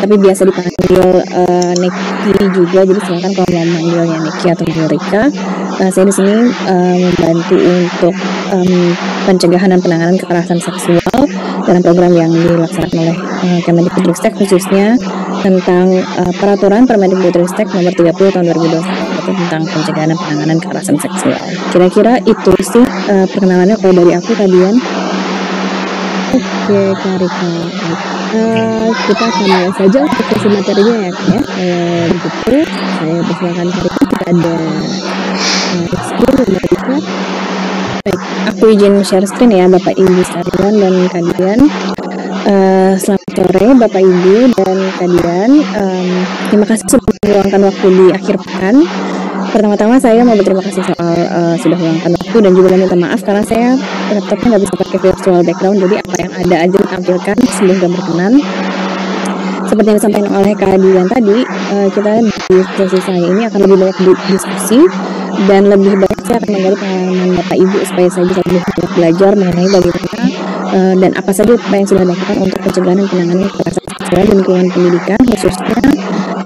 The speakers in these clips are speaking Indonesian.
tapi biasa dipanggil Neki juga. Jadi silakan kalau mau manggilnya Neki atau Bu Rika. Saya di sini membantu untuk pencegahan dan penanganan kekerasan seksual dalam program yang dilaksanakan oleh Kemendikbudristek, khususnya tentang peraturan Permendikbudristek nomor 30 tahun 2021 tentang pencegahan dan penanganan kekerasan seksual. Kira-kira itu sih perkenalannya kalau dari aku tadian. Oke, Kak Rika. Kita akan mulai saja untuk sesi materinya ya, Kak ya. Begitu, saya persilakan Kak Rika. Kita ada screen yang melihat. Baik, aku izin share screen ya Bapak Ibu sekalian dan Kadian. Selamat sore Bapak Ibu dan Kadian. Terima kasih sudah meluangkan waktu di akhir pekan. Pertama-tama saya mau berterima kasih soal sudah meluangkan waktu dan juga minta maaf karena saya laptopnya nggak bisa pakai virtual background, jadi apa yang ada aja ditampilkan sehingga berkenan. Seperti yang disampaikan oleh Kak Dian tadi, kita di sesi saya ini akan lebih banyak diskusi dan lebih banyak saya akan menggali pengalaman Bapak Ibu supaya saya bisa lebih banyak belajar mengenai bagaimana dan apa saja apa yang sudah dilakukan untuk pencegahan dan penanganan kekerasan seksual di lingkungan pendidikan, khususnya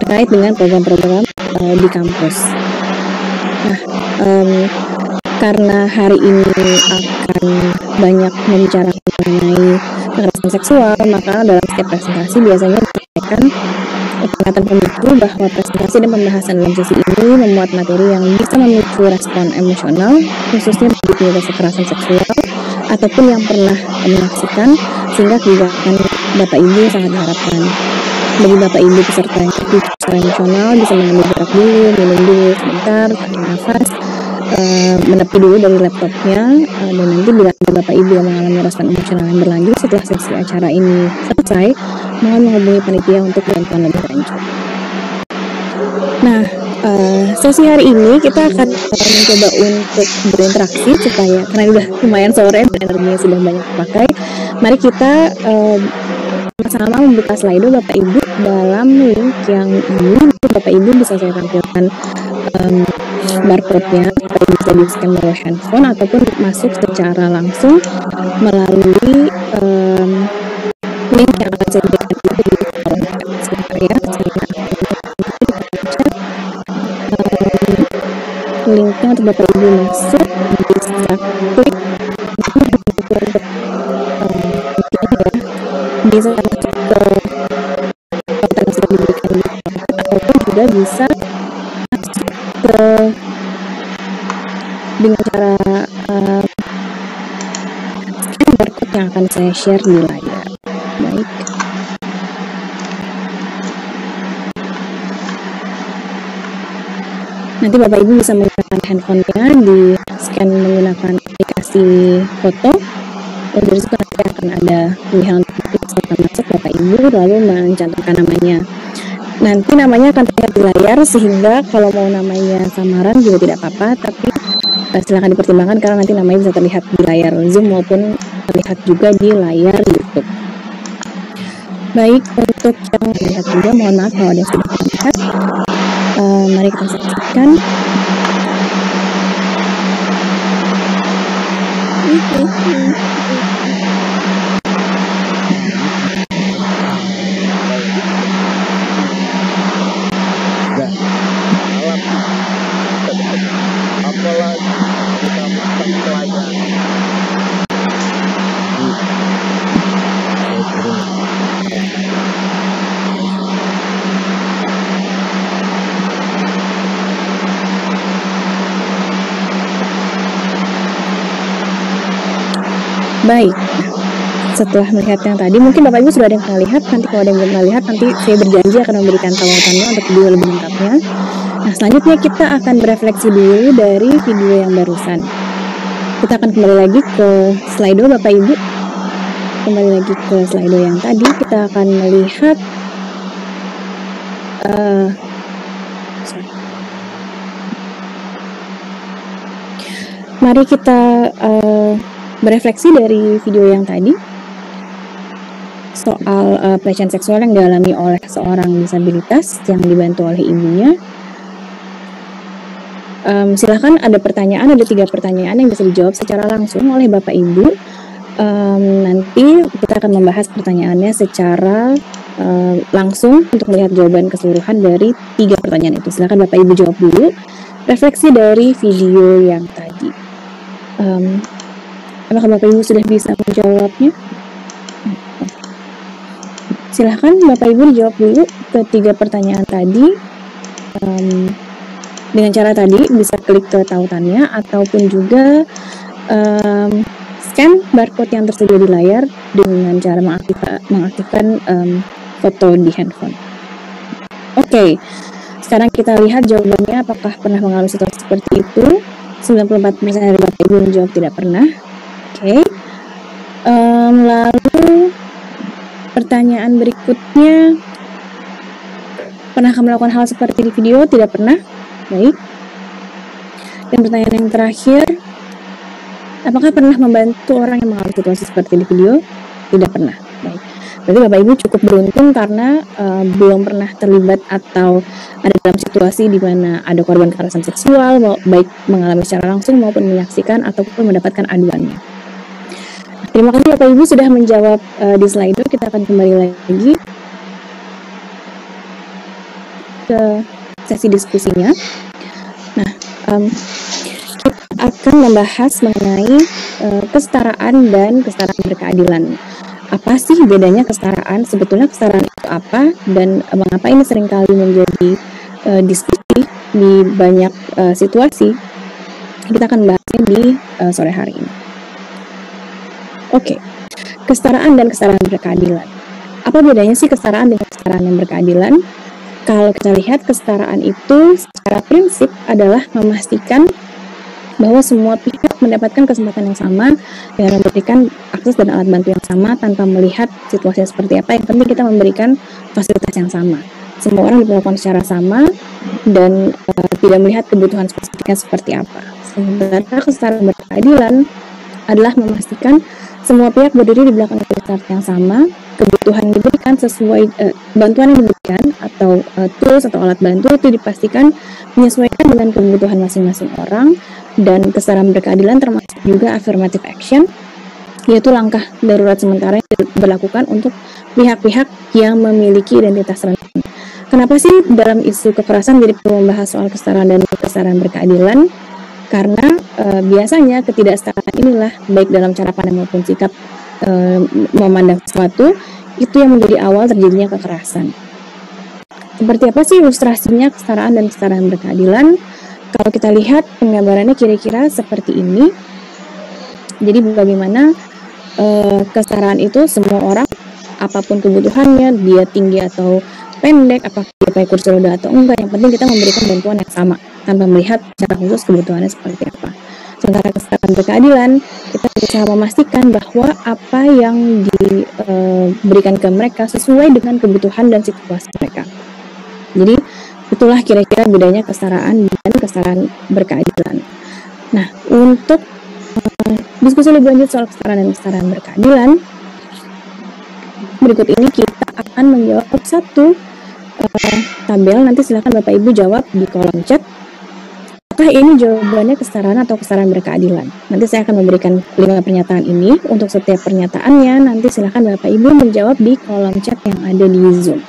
terkait dengan program-program di kampus. Nah, karena hari ini akan banyak membicarakan mengenai kekerasan seksual, maka dalam setiap presentasi biasanya disampaikan peringatan pemicu bahwa presentasi dan pembahasan dalam sesi ini memuat materi yang bisa memicu respon emosional, khususnya bagi penyintas kekerasan seksual ataupun yang pernah menyaksikan, sehingga kebijakan Bapak Ibu sangat diharapkan. Bagi Bapak Ibu peserta yang aktif secara emosional bisa mengambil jarak dulu, minum dulu sebentar, tarik nafas, menepi dulu dari laptopnya, dan nanti bila ada Bapak Ibu yang mengalami respon emosional yang berlanjut setelah sesi acara ini selesai, mohon menghubungi panitia untuk bantuan lebih lanjut. Nah, sesi hari ini kita akan mencoba untuk berinteraksi supaya, karena udah lumayan sore dan energinya sudah banyak terpakai, mari kita sama-sama membuka Slido Bapak Ibu dalam link yang ini. Bapak Ibu bisa saya tampilkan barcode-nya supaya bisa di-scan melalui handphone ataupun masuk secara langsung melalui link yang akan saya berikan di kolom chat. Sebentar ya, saya akan linknya untuk Bapak Ibu masuk, bisa klik bisa masuk ke konten yang sudah diberikan di kolom, ataupun juga bisa masuk ke dengan cara scan barcode yang akan saya share di layar. Baik. Nanti Bapak Ibu bisa menggunakan handphonenya, di scan menggunakan aplikasi foto. Dan dari situ nanti akan ada pilihan untuk silakan masuk Bapak Ibu lalu mencantumkan namanya. Nanti namanya akan terlihat di layar, sehingga kalau mau namanya samaran juga tidak apa-apa, tapi silakan dipertimbangkan karena nanti namanya bisa terlihat di layar Zoom maupun terlihat juga di layar YouTube. Baik, untuk yang terlihat juga mohon maaf kalau ada yang sudah terlihat. Mari kita saksikan. Baik, setelah melihat yang tadi, mungkin Bapak Ibu sudah ada yang pernah lihat. Nanti kalau ada yang belum pernah lihat, nanti saya berjanji akan memberikan tautannya untuk video lebih lengkapnya. Nah, selanjutnya kita akan berefleksi dulu dari video yang barusan. Kita akan kembali lagi ke Slido Bapak Ibu. Kembali lagi ke Slido yang tadi, kita akan melihat mari kita berefleksi dari video yang tadi soal pelecehan seksual yang dialami oleh seorang disabilitas yang dibantu oleh ibunya. Silahkan, ada pertanyaan, ada 3 pertanyaan yang bisa dijawab secara langsung oleh Bapak Ibu. Nanti kita akan membahas pertanyaannya secara langsung untuk melihat jawaban keseluruhan dari 3 pertanyaan itu. Silakan Bapak Ibu jawab dulu refleksi dari video yang tadi. Apakah Bapak Ibu sudah bisa menjawabnya? Silahkan Bapak Ibu dijawab dulu ke 3 pertanyaan tadi. Dengan cara tadi bisa klik ke tautannya ataupun juga scan barcode yang tersedia di layar dengan cara mengaktifkan foto di handphone. Oke, sekarang kita lihat jawabannya. Apakah pernah mengalami situasi seperti itu? 94% dari Bapak Ibu menjawab tidak pernah. Oke. Lalu pertanyaan berikutnya, pernahkah melakukan hal seperti di video? Tidak pernah. Baik. Dan pertanyaan yang terakhir, apakah pernah membantu orang yang mengalami situasi seperti di video? Tidak pernah. Baik. Berarti Bapak Ibu cukup beruntung karena belum pernah terlibat atau ada dalam situasi di mana ada korban kekerasan seksual, baik mengalami secara langsung maupun menyaksikan ataupun mendapatkan aduannya. Terima kasih Bapak Ibu sudah menjawab di Slido. Kita akan kembali lagi ke sesi diskusinya. Nah, kita akan membahas mengenai kesetaraan dan kesetaraan berkeadilan. Apa sih bedanya kesetaraan? Sebetulnya kesetaraan itu apa? Dan mengapa ini seringkali menjadi diskusi di banyak situasi? Kita akan bahasnya di sore hari ini. Oke, kesetaraan dan kesetaraan berkeadilan. Apa bedanya sih kesetaraan dengan kesetaraan yang berkeadilan? Kalau kita lihat, kesetaraan itu secara prinsip adalah memastikan bahwa semua pihak mendapatkan kesempatan yang sama dengan memberikan akses dan alat bantu yang sama tanpa melihat situasi seperti apa. Yang penting kita memberikan fasilitas yang sama. Semua orang diperlakukan secara sama dan tidak melihat kebutuhan spesifiknya seperti apa. Sementara kesetaraan berkeadilan adalah memastikan semua pihak berdiri di belakang standar yang sama, kebutuhan yang diberikan sesuai bantuan yang diberikan atau tools atau alat bantu itu dipastikan menyesuaikan dengan kebutuhan masing-masing orang. Dan kesetaraan berkeadilan termasuk juga affirmative action, yaitu langkah darurat sementara yang diberlakukan untuk pihak-pihak yang memiliki identitas rentan. Kenapa sih dalam isu kekerasan jadi perlu membahas soal kesetaraan dan kesetaraan berkeadilan? Karena biasanya ketidaksetaraan inilah baik dalam cara pandang maupun sikap memandang sesuatu itu yang menjadi awal terjadinya kekerasan. Seperti apa sih ilustrasinya kesetaraan dan kesetaraan berkeadilan? Kalau kita lihat penggambarannya kira-kira seperti ini. Jadi bagaimana kesetaraan itu semua orang apapun kebutuhannya, dia tinggi atau pendek, apakah dia pakai kursi roda atau enggak, yang penting kita memberikan bantuan yang sama tanpa melihat secara khusus kebutuhannya seperti apa. Sementara kesetaraan berkeadilan, kita berusaha memastikan bahwa apa yang diberikan ke mereka sesuai dengan kebutuhan dan situasi mereka. Jadi itulah kira-kira bedanya kesetaraan dan kesetaraan berkeadilan. Nah, untuk diskusi lebih lanjut soal kesetaraan dan kesetaraan berkeadilan, berikut ini kita akan menjawab satu tabel. Nanti silakan Bapak Ibu jawab di kolom chat. Apakah ini jawabannya kesetaraan atau kesetaraan berkeadilan? Nanti saya akan memberikan 5 pernyataan ini. Untuk setiap pernyataannya, nanti silakan Bapak Ibu menjawab di kolom chat yang ada di Zoom.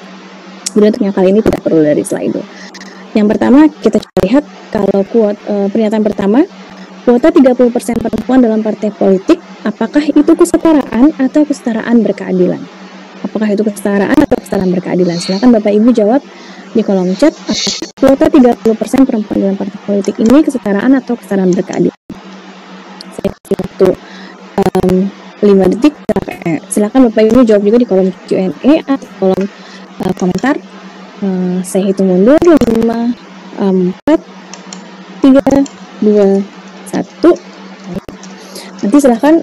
Jadi untuk yang kali ini tidak perlu dari Slido. Yang pertama, kita coba lihat kalau pernyataan pertama, kuota 30% perempuan dalam partai politik, apakah itu kesetaraan atau kesetaraan berkeadilan? Apakah itu kesetaraan atau kesetaraan berkeadilan? Silakan Bapak Ibu jawab di kolom chat. Apakah kuota 30% perempuan dalam partai politik ini kesetaraan atau kesetaraan berkeadilan? Saya kasih waktu 5 detik. Silakan Bapak Ibu jawab juga di kolom Q&A atau kolom komentar. Saya hitung mundur 5, 4, 3, 2, 1. Nanti silahkan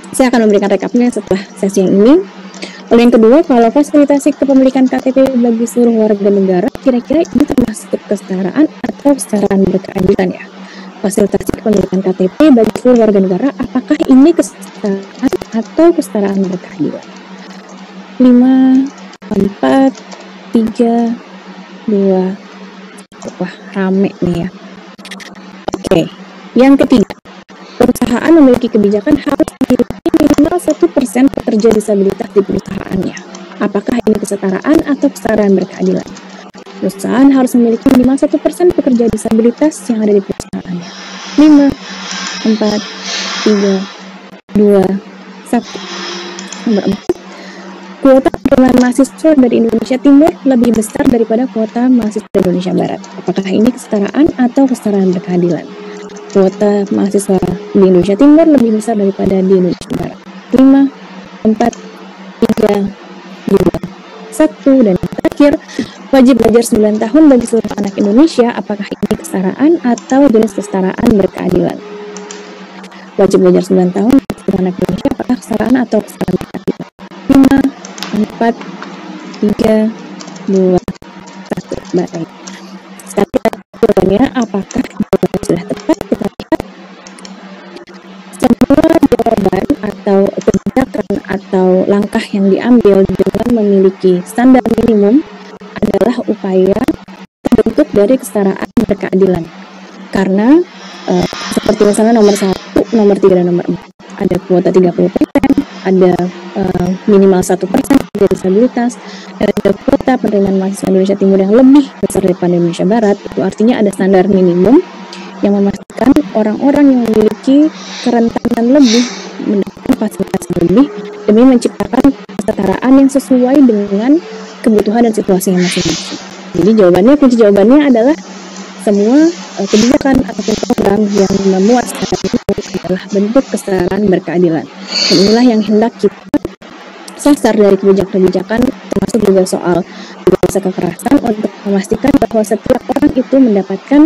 saya akan memberikan rekapnya setelah sesi yang ini. Lalu yang kedua, kalau fasilitasi kepemilikan KTP bagi seluruh warga negara, kira-kira ini termasuk kesetaraan atau kesetaraan berkeadilan ya? Fasilitasi kepemilikan KTP bagi seluruh warga negara, apakah ini kesetaraan atau kesetaraan berkeadilan? 5, 4, 3, 2, wah rame nih ya. Oke, yang ketiga, perusahaan memiliki kebijakan harus memiliki minimal 1% pekerja disabilitas di perusahaannya. Apakah ini kesetaraan atau kesetaraan berkeadilan? Perusahaan harus memiliki minimal 1% pekerja disabilitas yang ada di perusahaannya. 5, 4, 3, 2, 1. Nomor 4. Kuota penerimaan mahasiswa dari Indonesia Timur lebih besar daripada kuota mahasiswa dari Indonesia Barat. Apakah ini kesetaraan atau kesetaraan berkeadilan? Kuota mahasiswa di Indonesia Timur lebih besar daripada di Indonesia Barat. 5, 4, 3, 2, 1. Dan yang terakhir, wajib belajar 9 tahun bagi seluruh anak Indonesia. Apakah ini kesetaraan atau jenis kesetaraan berkeadilan? Wajib belajar 9 tahun bagi seluruh anak Indonesia. Apakah kesetaraan atau kesetaraan berkeadilan? 5, 4, 3, 2, 1. Baik. Sekarang kita jawabannya, apakah jawabannya sudah tepat? Kita lihat semua jawaban atau kebijakan atau langkah yang diambil dengan memiliki standar minimum adalah upaya terbentuk dari kesetaraan berkeadilan. Karena seperti misalnya nomor 1, nomor 3, dan nomor 4 ada kuota 30%, ada minimal 1% pekerja disabilitas, dan ada kuota penerimaan mahasiswa Indonesia Timur yang lebih besar daripada Indonesia Barat. Itu artinya ada standar minimum yang memastikan orang-orang yang memiliki kerentanan lebih mendapatkan fasilitas lebih demi menciptakan kesetaraan yang sesuai dengan kebutuhan dan situasinya masing-masing. Jadi kunci jawabannya adalah semua kebijakan ataupun program yang memuat standar minimum adalah bentuk kesetaraan berkeadilan. Dan inilah yang hendak kita sasar dari kebijakan-kebijakan, termasuk juga soal bebas kekerasan, untuk memastikan bahwa setiap orang itu mendapatkan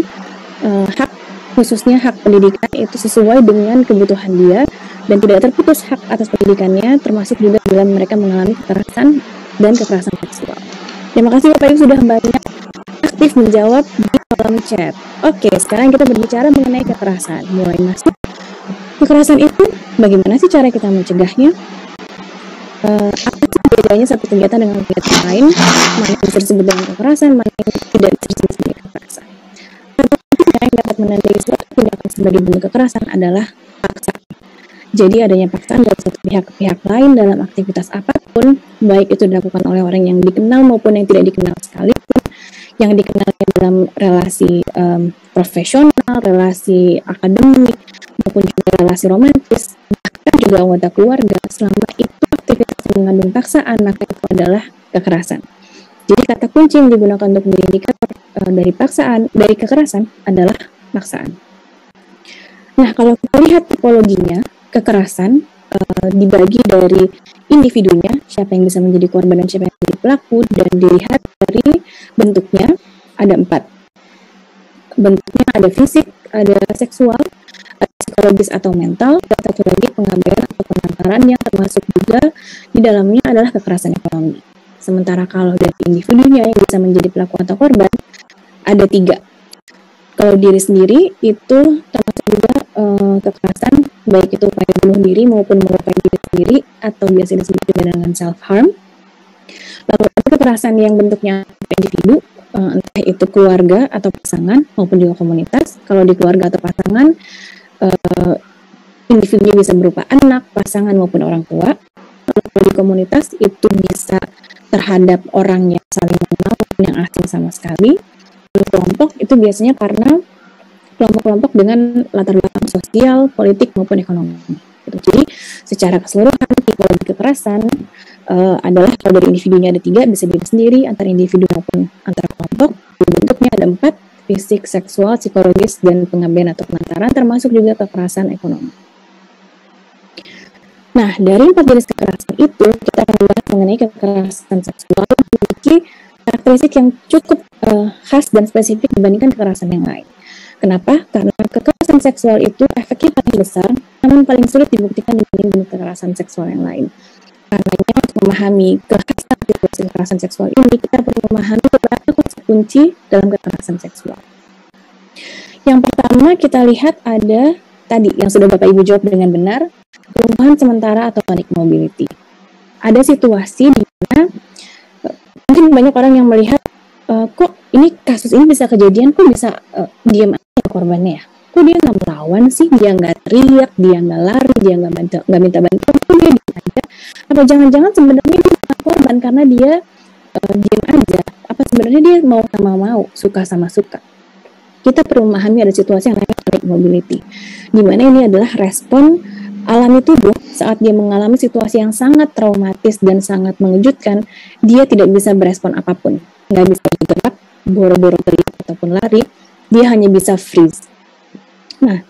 hak, khususnya hak pendidikan itu sesuai dengan kebutuhan dia dan tidak terputus hak atas pendidikannya, termasuk juga bila mereka mengalami kekerasan dan kekerasan seksual. Terima kasih Bapak Ibu sudah banyak aktif menjawab di kolom chat. Oke, sekarang kita berbicara mengenai kekerasan. Mulai masuk. Kekerasan itu bagaimana sih cara kita mencegahnya? Apa sih bedanya satu kegiatan dengan kegiatan lain? Mana yang bisa disebut dengan kekerasan, mana yang tidak bisa disebut sebagai kekerasan? Satu yang dapat menandai suatu tindakan sebagai bentuk kekerasan adalah paksaan. Jadi adanya paksaan dari satu pihak ke pihak lain dalam aktivitas apapun, baik itu dilakukan oleh orang yang dikenal maupun yang tidak dikenal sekalipun, yang dikenal dalam relasi profesional, relasi akademik, maupun juga relasi romantis, bahkan juga anggota keluarga. Selama itu aktivitas yang mengandung paksaan, maka itu adalah kekerasan. Jadi kata kunci yang digunakan untuk menjadi indikator dari kekerasan adalah paksaan. Nah, kalau kita lihat tipologinya, kekerasan dibagi dari individunya, siapa yang bisa menjadi korban dan siapa yang menjadi pelaku, dan dilihat dari bentuknya ada 4. Bentuknya ada fisik, ada seksual, ada psikologis atau mental, dan satu lagi pengabaian atau penantaran yang termasuk juga di dalamnya adalah kekerasan ekonomi. Sementara kalau dari individunya yang bisa menjadi pelaku atau korban ada 3. Kalau diri sendiri itu termasuk juga kekerasan, baik itu upaya bunuh diri maupun melukai diri sendiri atau biasa disebut juga dengan self harm. Lalu ada kekerasan yang bentuknya individu, entah itu keluarga atau pasangan maupun juga komunitas. Kalau di keluarga atau pasangan, individunya bisa berupa anak, pasangan maupun orang tua. Lalu kalau di komunitas itu bisa terhadap orang yang saling mengenal maupun yang asing sama sekali. Lalu kelompok itu biasanya karena kelompok-kelompok dengan latar belakang sosial, politik maupun ekonomi. Jadi secara keseluruhan tipologi kekerasan adalah kalau dari individunya ada 3, bisa diri sendiri, antar individu maupun antar kelompok. Bentuknya ada 4, fisik, seksual, psikologis, dan pengabaian atau penantaran, termasuk juga kekerasan ekonomi. Nah, dari 4 jenis kekerasan itu kita akan bahas mengenai kekerasan seksual yang memiliki karakteristik yang cukup khas dan spesifik dibandingkan kekerasan yang lain. Kenapa? Karena kekerasan seksual itu efeknya paling besar, namun paling sulit dibuktikan dibanding kekerasan seksual yang lain. Karenanya untuk memahami kekhasan situasi kekerasan seksual ini, kita perlu memahami beberapa konsep kunci dalam kekerasan seksual. Yang pertama kita lihat ada tadi yang sudah Bapak Ibu jawab dengan benar, kelumpuhan sementara atau tonic mobility. Ada situasi di mana mungkin banyak orang yang melihat kok ini kasus ini bisa kejadian, kok bisa diam aja korbannya ya, kok dia nggak melawan sih, dia nggak teriak, dia nggak lari, dia nggak minta bantuan, kok dia diam aja, apa jangan-jangan sebenarnya dia korban karena dia diam aja. Apa sebenarnya dia mau sama mau, suka sama suka. Kita perlu memahami ada situasi yang namanya tonic mobility, di mana ini adalah respon alami tubuh saat dia mengalami situasi yang sangat traumatis dan sangat mengejutkan. Dia tidak bisa berespon apapun, nggak bisa bergerak, boro-boro teriak ataupun lari, dia hanya bisa freeze. Nah,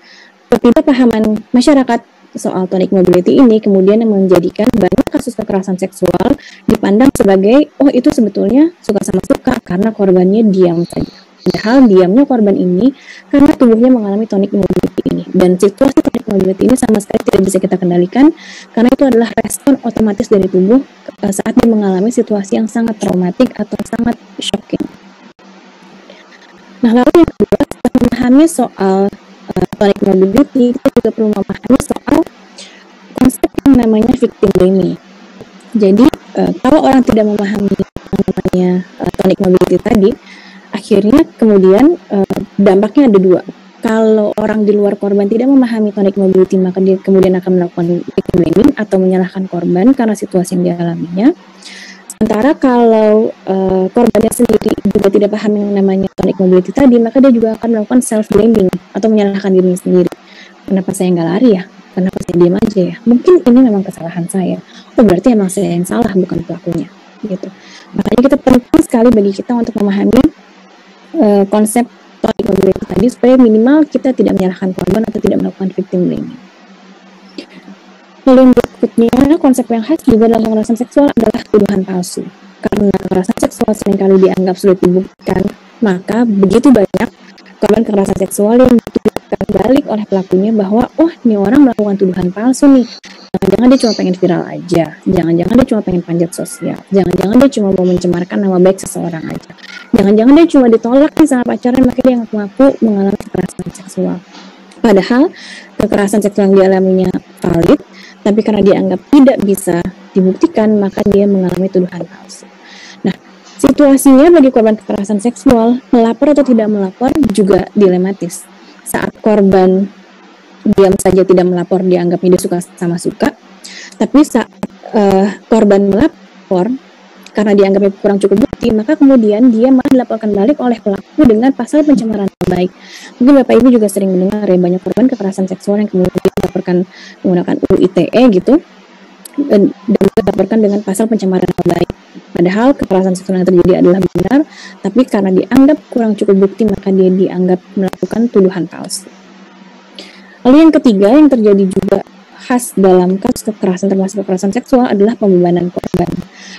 ketidakpahaman masyarakat soal tonic mobility ini kemudian menjadikan banyak kasus kekerasan seksual dipandang sebagai, oh itu sebetulnya suka sama suka karena korbannya diam saja. Padahal diamnya korban ini karena tubuhnya mengalami tonic mobility ini. Dan situasi tonic mobility ini sama sekali tidak bisa kita kendalikan karena itu adalah respon otomatis dari tubuh saat dia mengalami situasi yang sangat traumatik atau sangat shocking. Nah, lalu yang kedua, setelah memahami soal tonic mobility, kita juga perlu memahami soal konsep yang namanya victim blaming. Jadi, kalau orang tidak memahami yang namanya tonic mobility tadi, akhirnya kemudian dampaknya ada dua. Kalau orang di luar korban tidak memahami tonic mobility, maka dia kemudian akan melakukan victim blaming atau menyalahkan korban karena situasi yang dialaminya. Sementara kalau korbannya sendiri juga tidak paham yang namanya tonic mobility tadi, maka dia juga akan melakukan self-blaming atau menyalahkan dirinya sendiri. Kenapa saya nggak lari ya? Kenapa saya diam aja ya? Mungkin ini memang kesalahan saya. Oh berarti emang saya yang salah, bukan pelakunya. Gitu. Makanya kita penting sekali bagi kita untuk memahami konsep tonic mobility tadi supaya minimal kita tidak menyalahkan korban atau tidak melakukan victim blaming. Lalu yang berikutnya, konsep yang khas juga dalam kekerasan seksual adalah tuduhan palsu. Karena kekerasan seksual seringkali dianggap sulit dibuktikan, maka begitu banyak korban kekerasan seksual yang dituduhkan balik oleh pelakunya bahwa, oh ini orang melakukan tuduhan palsu nih. Jangan-jangan dia cuma pengen viral aja. Jangan-jangan dia cuma pengen panjat sosial. Jangan-jangan dia cuma mau mencemarkan nama baik seseorang aja. Jangan-jangan dia cuma ditolak nih sama pacaran, makanya dia ngaku-ngaku mengalami kekerasan seksual. Padahal kekerasan seksual yang dialaminya valid, tapi karena dianggap tidak bisa dibuktikan, maka dia mengalami tuduhan palsu. Nah, situasinya bagi korban kekerasan seksual, melapor atau tidak melapor juga dilematis. Saat korban diam saja tidak melapor, dianggapnya dia suka sama suka. Tapi saat korban melapor, karena dianggapnya kurang cukup bukti, maka kemudian dia malah dilaporkan balik oleh pelaku dengan pasal pencemaran nama baik. Mungkin Bapak Ibu juga sering mendengar ya, banyak korban kekerasan seksual yang kemudian dilaporkan menggunakan UU ITE gitu, dan dilaporkan dengan pasal pencemaran nama baik. Padahal kekerasan seksual yang terjadi adalah benar, tapi karena dianggap kurang cukup bukti, maka dia dianggap melakukan tuduhan palsu. Lalu yang ketiga yang terjadi juga khas dalam kasus kekerasan termasuk kekerasan seksual adalah pembebanan korban.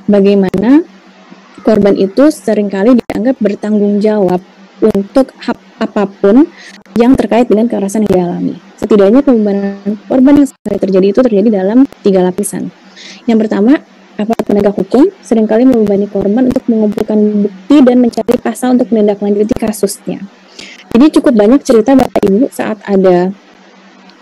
Bagaimana korban itu seringkali dianggap bertanggung jawab untuk apapun yang terkait dengan kekerasan yang dialami. Setidaknya pembebanan korban yang sering terjadi itu terjadi dalam 3 lapisan. Yang pertama, aparat penegak hukum seringkali membebani korban untuk mengumpulkan bukti dan mencari pasal untuk menindaklanjuti kasusnya. Jadi cukup banyak cerita Bapak Ibu saat ada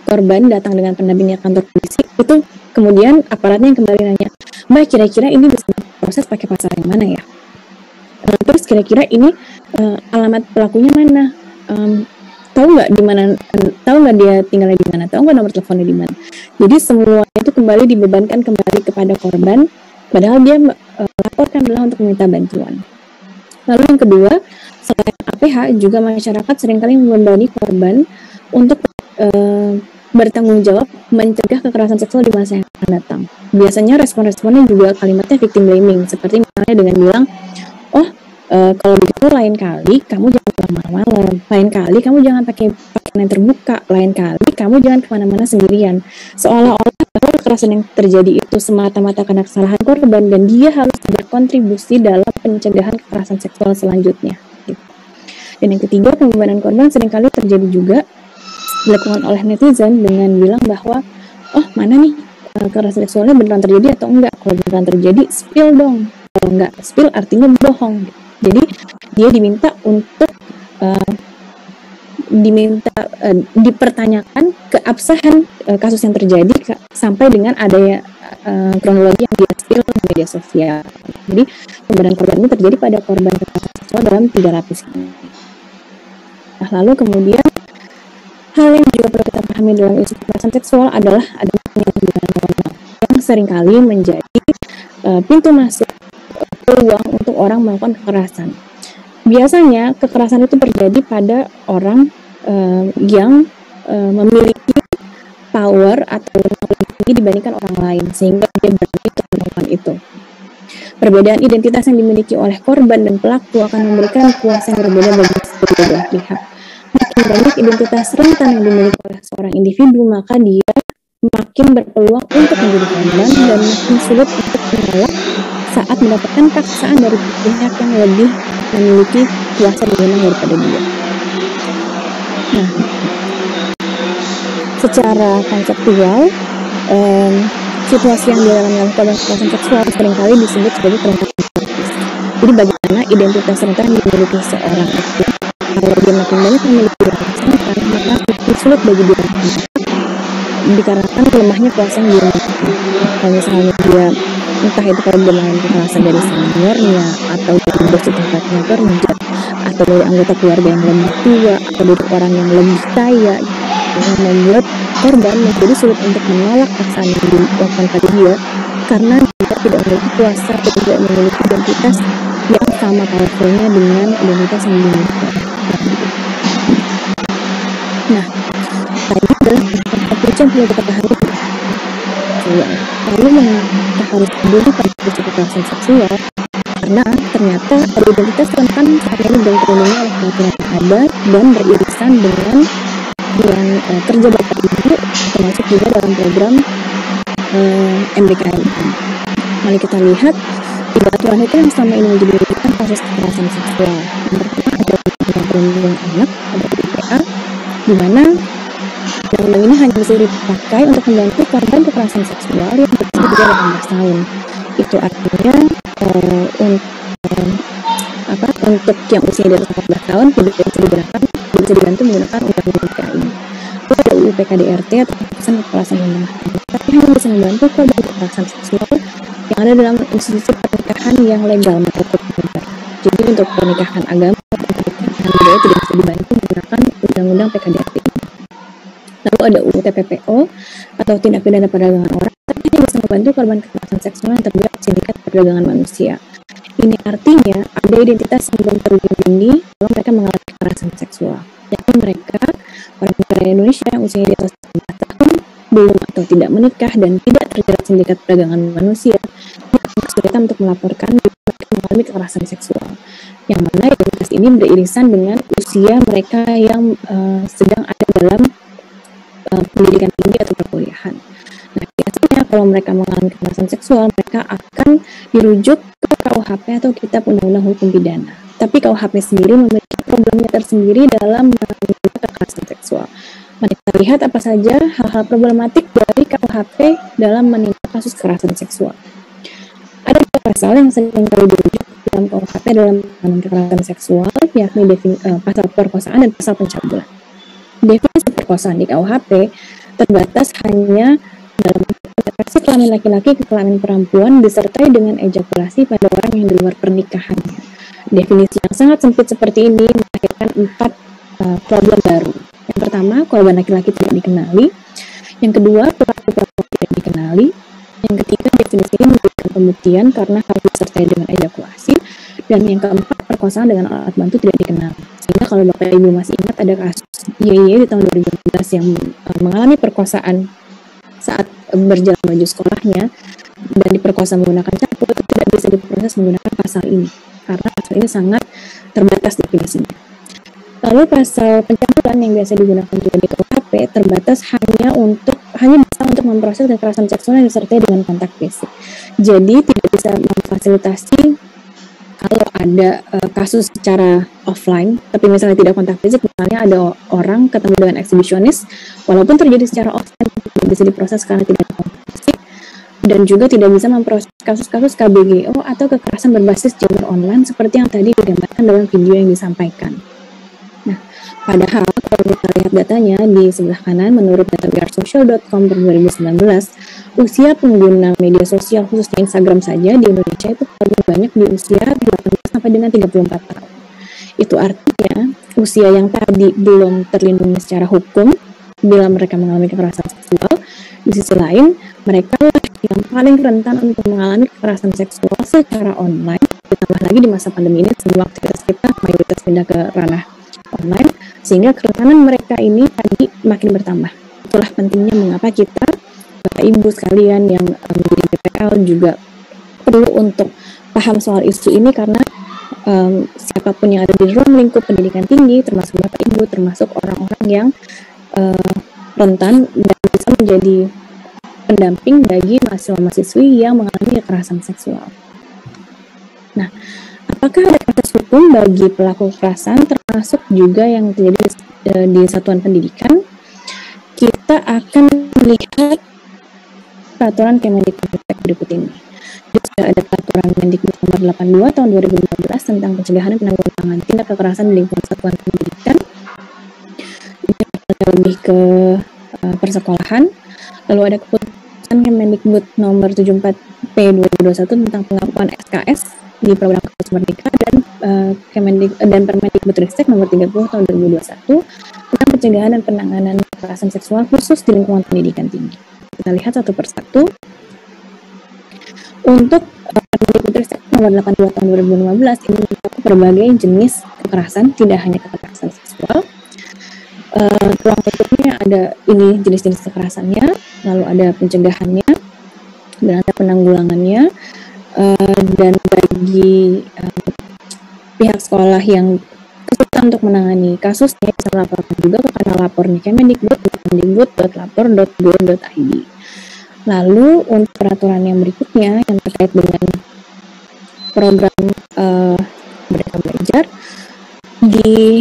korban datang dengan pendampingnya kantor polisi, itu kemudian aparatnya yang kembali nanya, Mbak kira-kira ini bisa proses pakai pasal yang mana ya? Terus kira-kira ini alamat pelakunya mana? Tahu nggak di mana? Tahu nggak dia tinggalnya di mana? Tahu nggak nomor teleponnya di mana? Jadi semua itu kembali dibebankan kembali kepada korban, padahal dia laporkan adalah untuk meminta bantuan. Lalu yang kedua, selain APH juga masyarakat seringkali membebani korban untuk bertanggung jawab mencegah kekerasan seksual di masa yang akan datang. Biasanya respon-responnya juga kalimatnya victim blaming, seperti misalnya dengan bilang, oh kalau begitu lain kali kamu jangan pulang malam-malam, lain kali kamu jangan pakai pakaian yang terbuka, lain kali kamu jangan kemana-mana sendirian. Seolah-olah bahwa kekerasan yang terjadi itu semata-mata karena kesalahan korban dan dia harus berkontribusi dalam pencegahan kekerasan seksual selanjutnya. Dan yang ketiga, pembebanan korban seringkali terjadi juga dilakukan oleh netizen dengan bilang bahwa oh mana nih kekerasan seksualnya beneran terjadi atau enggak. Kalau beneran terjadi spill dong, kalau enggak spill artinya bohong. Jadi dia diminta untuk dipertanyakan keabsahan kasus yang terjadi sampai dengan adanya kronologi yang dia spill di media sosial. Jadi pembebanan korban ini terjadi pada korban kekerasan seksual dalam 3 lapis ini. Nah, lalu kemudian hal yang juga perlu kita pahami dalam isu kekerasan seksual adalah adanya penyalahgunaan norma yang seringkali menjadi pintu masuk peluang untuk orang melakukan kekerasan. Biasanya kekerasan itu terjadi pada orang yang memiliki power atau lebih tinggi dibandingkan orang lain, sehingga dia berani untuk melakukan itu. Perbedaan identitas yang dimiliki oleh korban dan pelaku akan memberikan kuasa yang berbeda bagi kedua pihak. Makin banyak identitas rentan yang dimiliki oleh seorang individu, maka dia makin berpeluang untuk menjadi korban dan makin sulit untuk menolak saat mendapatkan paksaan dari pihak yang lebih memiliki kuasa dan wewenang daripada dia. Nah, secara konseptual, situasi yang dialami oleh korban kekerasan seksual seringkali disebut sebagai kerentanan psikologis. Jadi bagaimana identitas rentan yang dimiliki seorang itu, kalau dia makin banyak memiliki identitas rentan, maka makin sulit bagi dia dikarenakan lemahnya kuasa yang dia miliki. Kalau misalnya dia entah itu kalau dia mengalami kekerasan dari seniornya, atau dari bos tempatnya kerja, atau dari anggota keluarga yang lebih tua, atau dari orang yang lebih kaya, yang membuat korban menjadi sulit untuk menolak paksaan yang dilakukan pada dia karena dia tidak memiliki kuasa atau tidak memiliki identitas yang sama powerfulnya dengan identitas yang dimiliki. Nah, ini adalah kunci yang perlu kita pahami. Lalu mengapa harus peduli pada isu kekerasan seksual? Karena ternyata identitas rentan saat ini belum terlindungi oleh peraturan yang ada dan beririsan dengan yang kerja Bapak Ibu, termasuk juga dalam program MBKM. Mari kita lihat tiga aturan itu yang selama ini menjadi kasus kekerasan seksual. Yang pertama ada Undang-Undang Perlindungan Anak atau UPA, di mana undang-undang ini hanya bisa dipakai untuk membantu korban kekerasan seksual yang berusia 18 tahun. Itu artinya untuk yang usia di atas 14 tahun tidak bisa dibantu menggunakan undang-undang UPA ini. Itu ada UU PKDRT atau Putusan Kekerasan yang Menghalangi, tapi hanya bisa membantu korban kekerasan seksual yang ada dalam institusi pernikahan yang legal maupun ilegal. Jadi untuk pernikahan agama atau pernikahan budaya tidak bisa dibantu menggunakan undang-undang PKDRT ini. Lalu ada UU TPPO atau Tindak Pidana Perdagangan Orang, tapi hanya bisa membantu korban kekerasan seksual yang terlibat sindikat perdagangan manusia. Ini artinya ada identitas yang belum terlindungi kalau mereka mengalami kekerasan seksual, yakni mereka orang negara Indonesia yang usianya di atas 18 tahun, belum atau tidak menikah dan tidak terjerat sindikat perdagangan manusia, kesulitan untuk melaporkan mereka mengalami kekerasan seksual. Yang mana identitas ini beririsan dengan usia mereka yang sedang ada dalam pendidikan tinggi atau perkuliahan. Nah, biasanya kalau mereka mengalami kekerasan seksual, mereka akan dirujuk ke KUHP atau Kitab Undang-Undang Hukum Pidana. Tapi KUHP sendiri memiliki problemnya tersendiri dalam menangani kekerasan seksual. Mari kita lihat apa saja hal-hal problematik dari KUHP dalam menindak kasus kekerasan seksual. Ada dua pasal yang sering kali dirujuk dalam KUHP dalam menangani kekerasan seksual, yakni pasal perkosaan dan pasal pencabulan. Definisi perkosaan di KUHP terbatas hanya dalam penetrasi kelamin laki-laki ke kelamin perempuan disertai dengan ejakulasi pada orang yang di luar pernikahannya. Definisi yang sangat sempit seperti ini melahirkan 4 problem baru. Yang pertama, korban laki-laki tidak dikenali. Yang kedua, pelaku perempuan tidak dikenali. Yang ketiga, definisi ini memberikan pembuktian karena harus disertai dengan ejakulasi. Dan yang keempat, perkosaan dengan alat bantu tidak dikenal. Sehingga kalau Bapak Ibu masih ingat ada kasus YY di tahun 2015 yang mengalami perkosaan saat berjalan menuju sekolahnya dan diperkosa menggunakan cambuk, itu tidak bisa diproses menggunakan pasal ini karena pasal ini sangat terbatas definisinya. Lalu pasal pencabulan yang biasa digunakan juga di KUHP terbatas hanya bisa untuk memproses kekerasan seksual yang disertai dengan kontak fisik. Jadi tidak bisa memfasilitasi kalau ada kasus secara offline, tapi misalnya tidak kontak fisik, misalnya ada orang ketemu dengan eksibisionis, walaupun terjadi secara offline, tidak bisa diproses karena tidak ada kontak fisik, dan juga tidak bisa memproses kasus-kasus KBGO atau kekerasan berbasis gender online seperti yang tadi digambarkan dalam video yang disampaikan. Nah, padahal kalau kita lihat datanya di sebelah kanan, menurut data wearesocial.com per 2019, usia pengguna media sosial khususnya Instagram saja di Indonesia itu paling banyak di usia 18 sampai dengan 34 tahun. Itu artinya usia yang tadi belum terlindungi secara hukum bila mereka mengalami kekerasan seksual. Di sisi lain, mereka lah yang paling rentan untuk mengalami kekerasan seksual secara online. Ditambah lagi di masa pandemi ini semua aktivitas kita mayoritas pindah ke ranah online, sehingga kerentanan mereka ini tadi makin bertambah. Itulah pentingnya mengapa kita, Bapak Ibu sekalian yang menjadi BPL juga perlu untuk paham soal isu ini, karena siapapun yang ada di ruang lingkup pendidikan tinggi, termasuk Bapak Ibu, termasuk orang-orang yang rentan dan bisa menjadi pendamping bagi mahasiswa-mahasiswi yang mengalami kekerasan seksual. Nah, apakah ada proses hukum bagi pelaku kekerasan, termasuk juga yang terjadi di satuan pendidikan? Kita akan melihat peraturan Kemendikbud berikut ini. Jadi sudah ada peraturan Kemendikbud nomor 82 tahun 2015 tentang pencegahan dan penanggulangan tindak kekerasan di lingkungan satuan pendidikan. Ini lebih ke persekolahan. Lalu ada keputusan Kemendikbud nomor 74 P2021 tentang pengakuan SKS di program Kampus Merdeka, dan dan Permendikbudristek nomor 30 tahun 2021 tentang pencegahan dan penanganan kekerasan seksual khusus di lingkungan pendidikan tinggi. Kita lihat satu persatu. Untuk Permendikbudristek nomor 82 tahun 2015 ini mencakup berbagai jenis kekerasan, tidak hanya kekerasan seksual. Ruang lingkupnya ada ini jenis-jenis kekerasannya, lalu ada pencegahannya, dan ada penanggulangannya, dan bagi pihak sekolah yang kesulitan untuk menangani kasusnya bisa melaporkan juga ke kanal lapornya Kemendikbud di kemendikbud.lapor.go.id. Lalu untuk peraturan yang berikutnya yang terkait dengan program Merdeka Belajar, di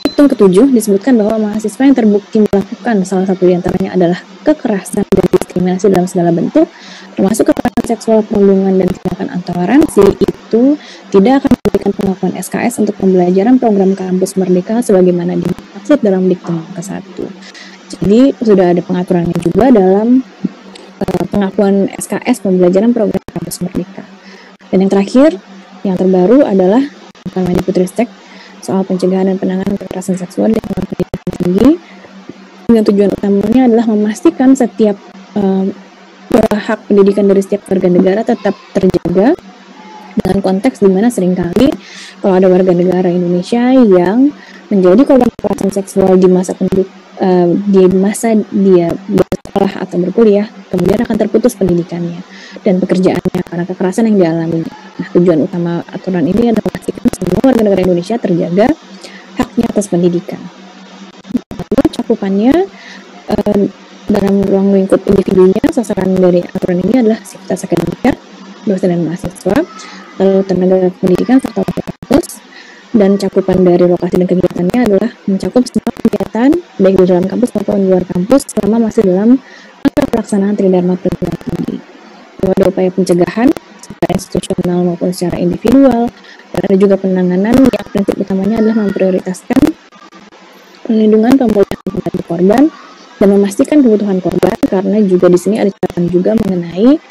hitung ke-7 disebutkan bahwa mahasiswa yang terbukti melakukan salah satu diantaranya adalah kekerasan dan diskriminasi dalam segala bentuk, termasuk kekerasan seksual, perundungan, dan tindakan intoleransi, itu tidak akan memberikan pengakuan SKS untuk pembelajaran program Kampus Merdeka sebagaimana dimaksud dalam diktum ke-1. Jadi sudah ada pengaturannya juga dalam pengakuan SKS pembelajaran program Kampus Merdeka. Dan yang terakhir, yang terbaru adalah Permendikbudristek soal pencegahan dan penanganan kekerasan seksual di lingkungan pendidikan tinggi, dengan tujuan utamanya adalah memastikan setiap hak pendidikan dari setiap warga negara tetap terjaga, dengan konteks di mana seringkali kalau ada warga negara Indonesia yang menjadi korban kekerasan seksual di masa dia bersekolah atau berkuliah, kemudian akan terputus pendidikannya dan pekerjaannya karena kekerasan yang dialami. Nah, tujuan utama aturan ini adalah memastikan semua warga negara Indonesia terjaga haknya atas pendidikan. Lalu cakupannya dalam ruang lingkup individunya, sasaran dari aturan ini adalah sivitas akademika, dosen dan mahasiswa, lalu tenaga pendidikan serta wakil kampus, dan cakupan dari lokasi dan kegiatannya adalah mencakup semua kegiatan baik di dalam kampus maupun di luar kampus selama masih dalam masa pelaksanaan Tridharma Perguruan Tinggi. Lalu ada upaya pencegahan secara institusional maupun secara individual, dan ada juga penanganan yang prinsip utamanya adalah memprioritaskan perlindungan, pemulihan kembali korban, dan memastikan kebutuhan korban, karena juga di sini ada catatan juga mengenai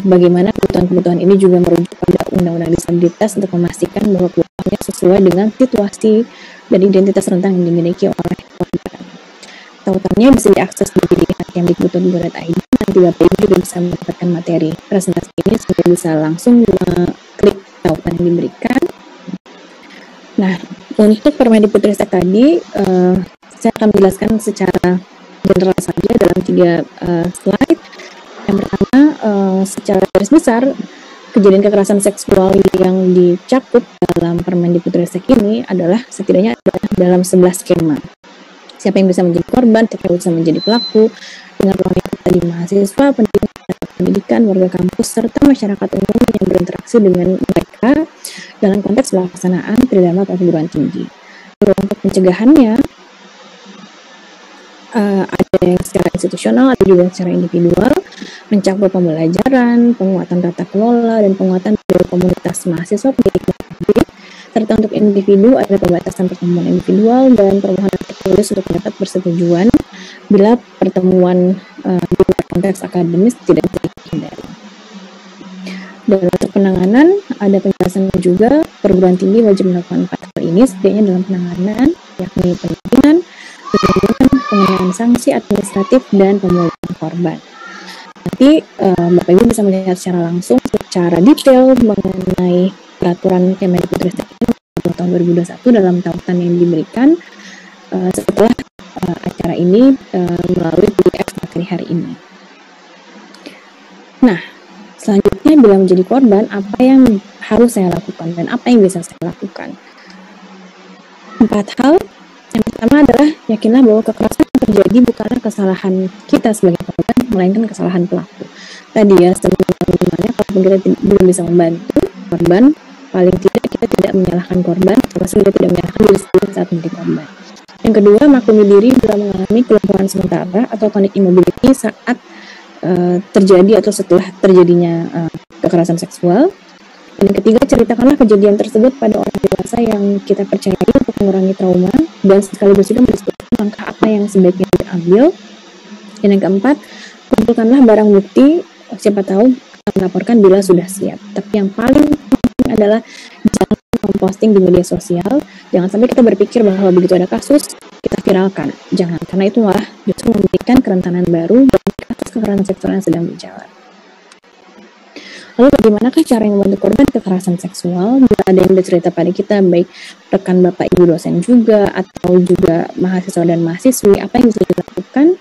bagaimana kebutuhan-kebutuhan ini juga merujuk pada Undang-Undang Disabilitas untuk memastikan bahwa kebutuhannya sesuai dengan situasi dan identitas rentang yang dimiliki oleh korban. Tautannya bisa diakses di kemdikbud.go.id. Nanti Bapak Ibu juga bisa mendapatkan materi presentasi ini sehingga bisa langsung klik tautan yang diberikan. Nah, untuk Permendikbudristek tadi, saya akan menjelaskan secara general saja dalam 3 slide. Yang pertama, secara garis besar, kejadian kekerasan seksual yang dicakup dalam Permendikbudristek ini adalah setidaknya dalam 11 skema. Siapa yang bisa menjadi korban, siapa yang bisa menjadi pelaku, dengan ruang lingkup tadi mahasiswa, pendidikan, warga kampus, serta masyarakat umum yang berinteraksi dengan mereka dalam konteks pelaksanaan Tridharma Perguruan Tinggi. Lalu untuk pencegahannya, ada yang secara institusional, ada juga secara individual, mencakup pembelajaran, penguatan tata kelola, dan penguatan dari komunitas mahasiswa pendidik, serta untuk individu ada pembatasan pertemuan individual dan permohonan tertulis untuk mendapat persetujuan bila pertemuan di luar konteks akademis tidak bisa dihindari. Dan untuk penanganan ada penjelasan juga perguruan tinggi wajib melakukan 4 hal ini setidaknya dalam penanganan, yakni pendampingan, pengenaan sanksi administratif, dan pemulihan korban. Dan nanti Bapak Ibu bisa melihat secara langsung, secara detail mengenai peraturan Kemendikbudristek tahun 2021 dalam tautan yang diberikan setelah acara ini melalui PDF materi hari ini. Nah, selanjutnya bila menjadi korban, apa yang harus saya lakukan dan apa yang bisa saya lakukan? 4 hal. Yang pertama adalah yakinlah bahwa kekerasan yang terjadi bukanlah kesalahan kita sebagai korban, melainkan kesalahan pelaku. Tadi ya, sebenarnya kalaupun kita belum bisa membantu korban, paling tidak kita tidak menyalahkan korban, termasuk kita tidak menyalahkan diri sendiri saat menjadi korban. Yang kedua, maklumi diri bila mengalami kelumpuhan sementara atau chronic immobility saat terjadi atau setelah terjadinya kekerasan seksual. Dan yang ketiga, ceritakanlah kejadian tersebut pada orang dewasa yang kita percayai untuk mengurangi trauma dan sekaligus juga mendiskusikan langkah apa yang sebaiknya diambil. Dan yang keempat, kumpulkanlah barang bukti, siapa tahu melaporkan bila sudah siap. Tapi yang paling penting adalah jangan memposting di media sosial. Jangan sampai kita berpikir bahwa begitu ada kasus kita viralkan. Jangan, karena itu malah justru memberikan kerentanan baru bagi kasus kekerasan seksual yang sedang berjalan. Lalu bagaimanakah cara yang membantu korban kekerasan seksual? Bila ada yang bercerita pada kita, baik rekan Bapak Ibu dosen juga atau juga mahasiswa dan mahasiswi, apa yang bisa dilakukan?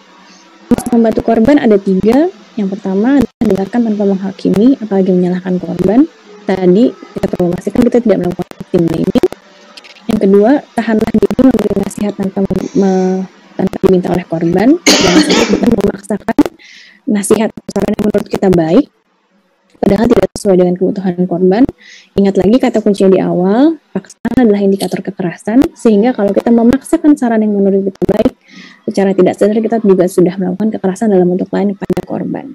Untuk membantu korban ada 3. Yang pertama adalah dengarkan tanpa menghakimi, apalagi menyalahkan korban. Tadi kita perlu memastikan kita tidak melakukan victim blaming. Yang kedua, tahanlah diri memberi nasihat tanpa diminta oleh korban. Jangan sampai kita memaksakan nasihat saran yang menurut kita baik, padahal tidak sesuai dengan kebutuhan korban. Ingat lagi kata kuncinya di awal, paksaan adalah indikator kekerasan, sehingga kalau kita memaksakan saran yang menurut kita baik, secara tidak sadar kita juga sudah melakukan kekerasan dalam bentuk lain kepada korban.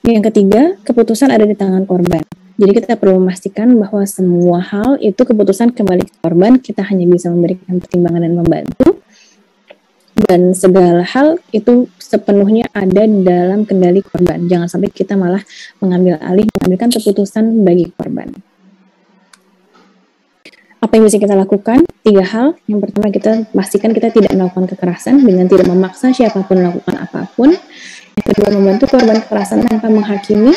Yang ketiga, keputusan ada di tangan korban. Jadi kita perlu memastikan bahwa semua hal itu keputusan kembali ke korban, kita hanya bisa memberikan pertimbangan dan membantu, dan segala hal itu sepenuhnya ada dalam kendali korban. Jangan sampai kita malah mengambilkan keputusan bagi korban. Apa yang bisa kita lakukan? 3 hal. Yang pertama, kita pastikan kita tidak melakukan kekerasan dengan tidak memaksa siapapun melakukan apapun. Yang kedua, membantu korban kekerasan tanpa menghakimi.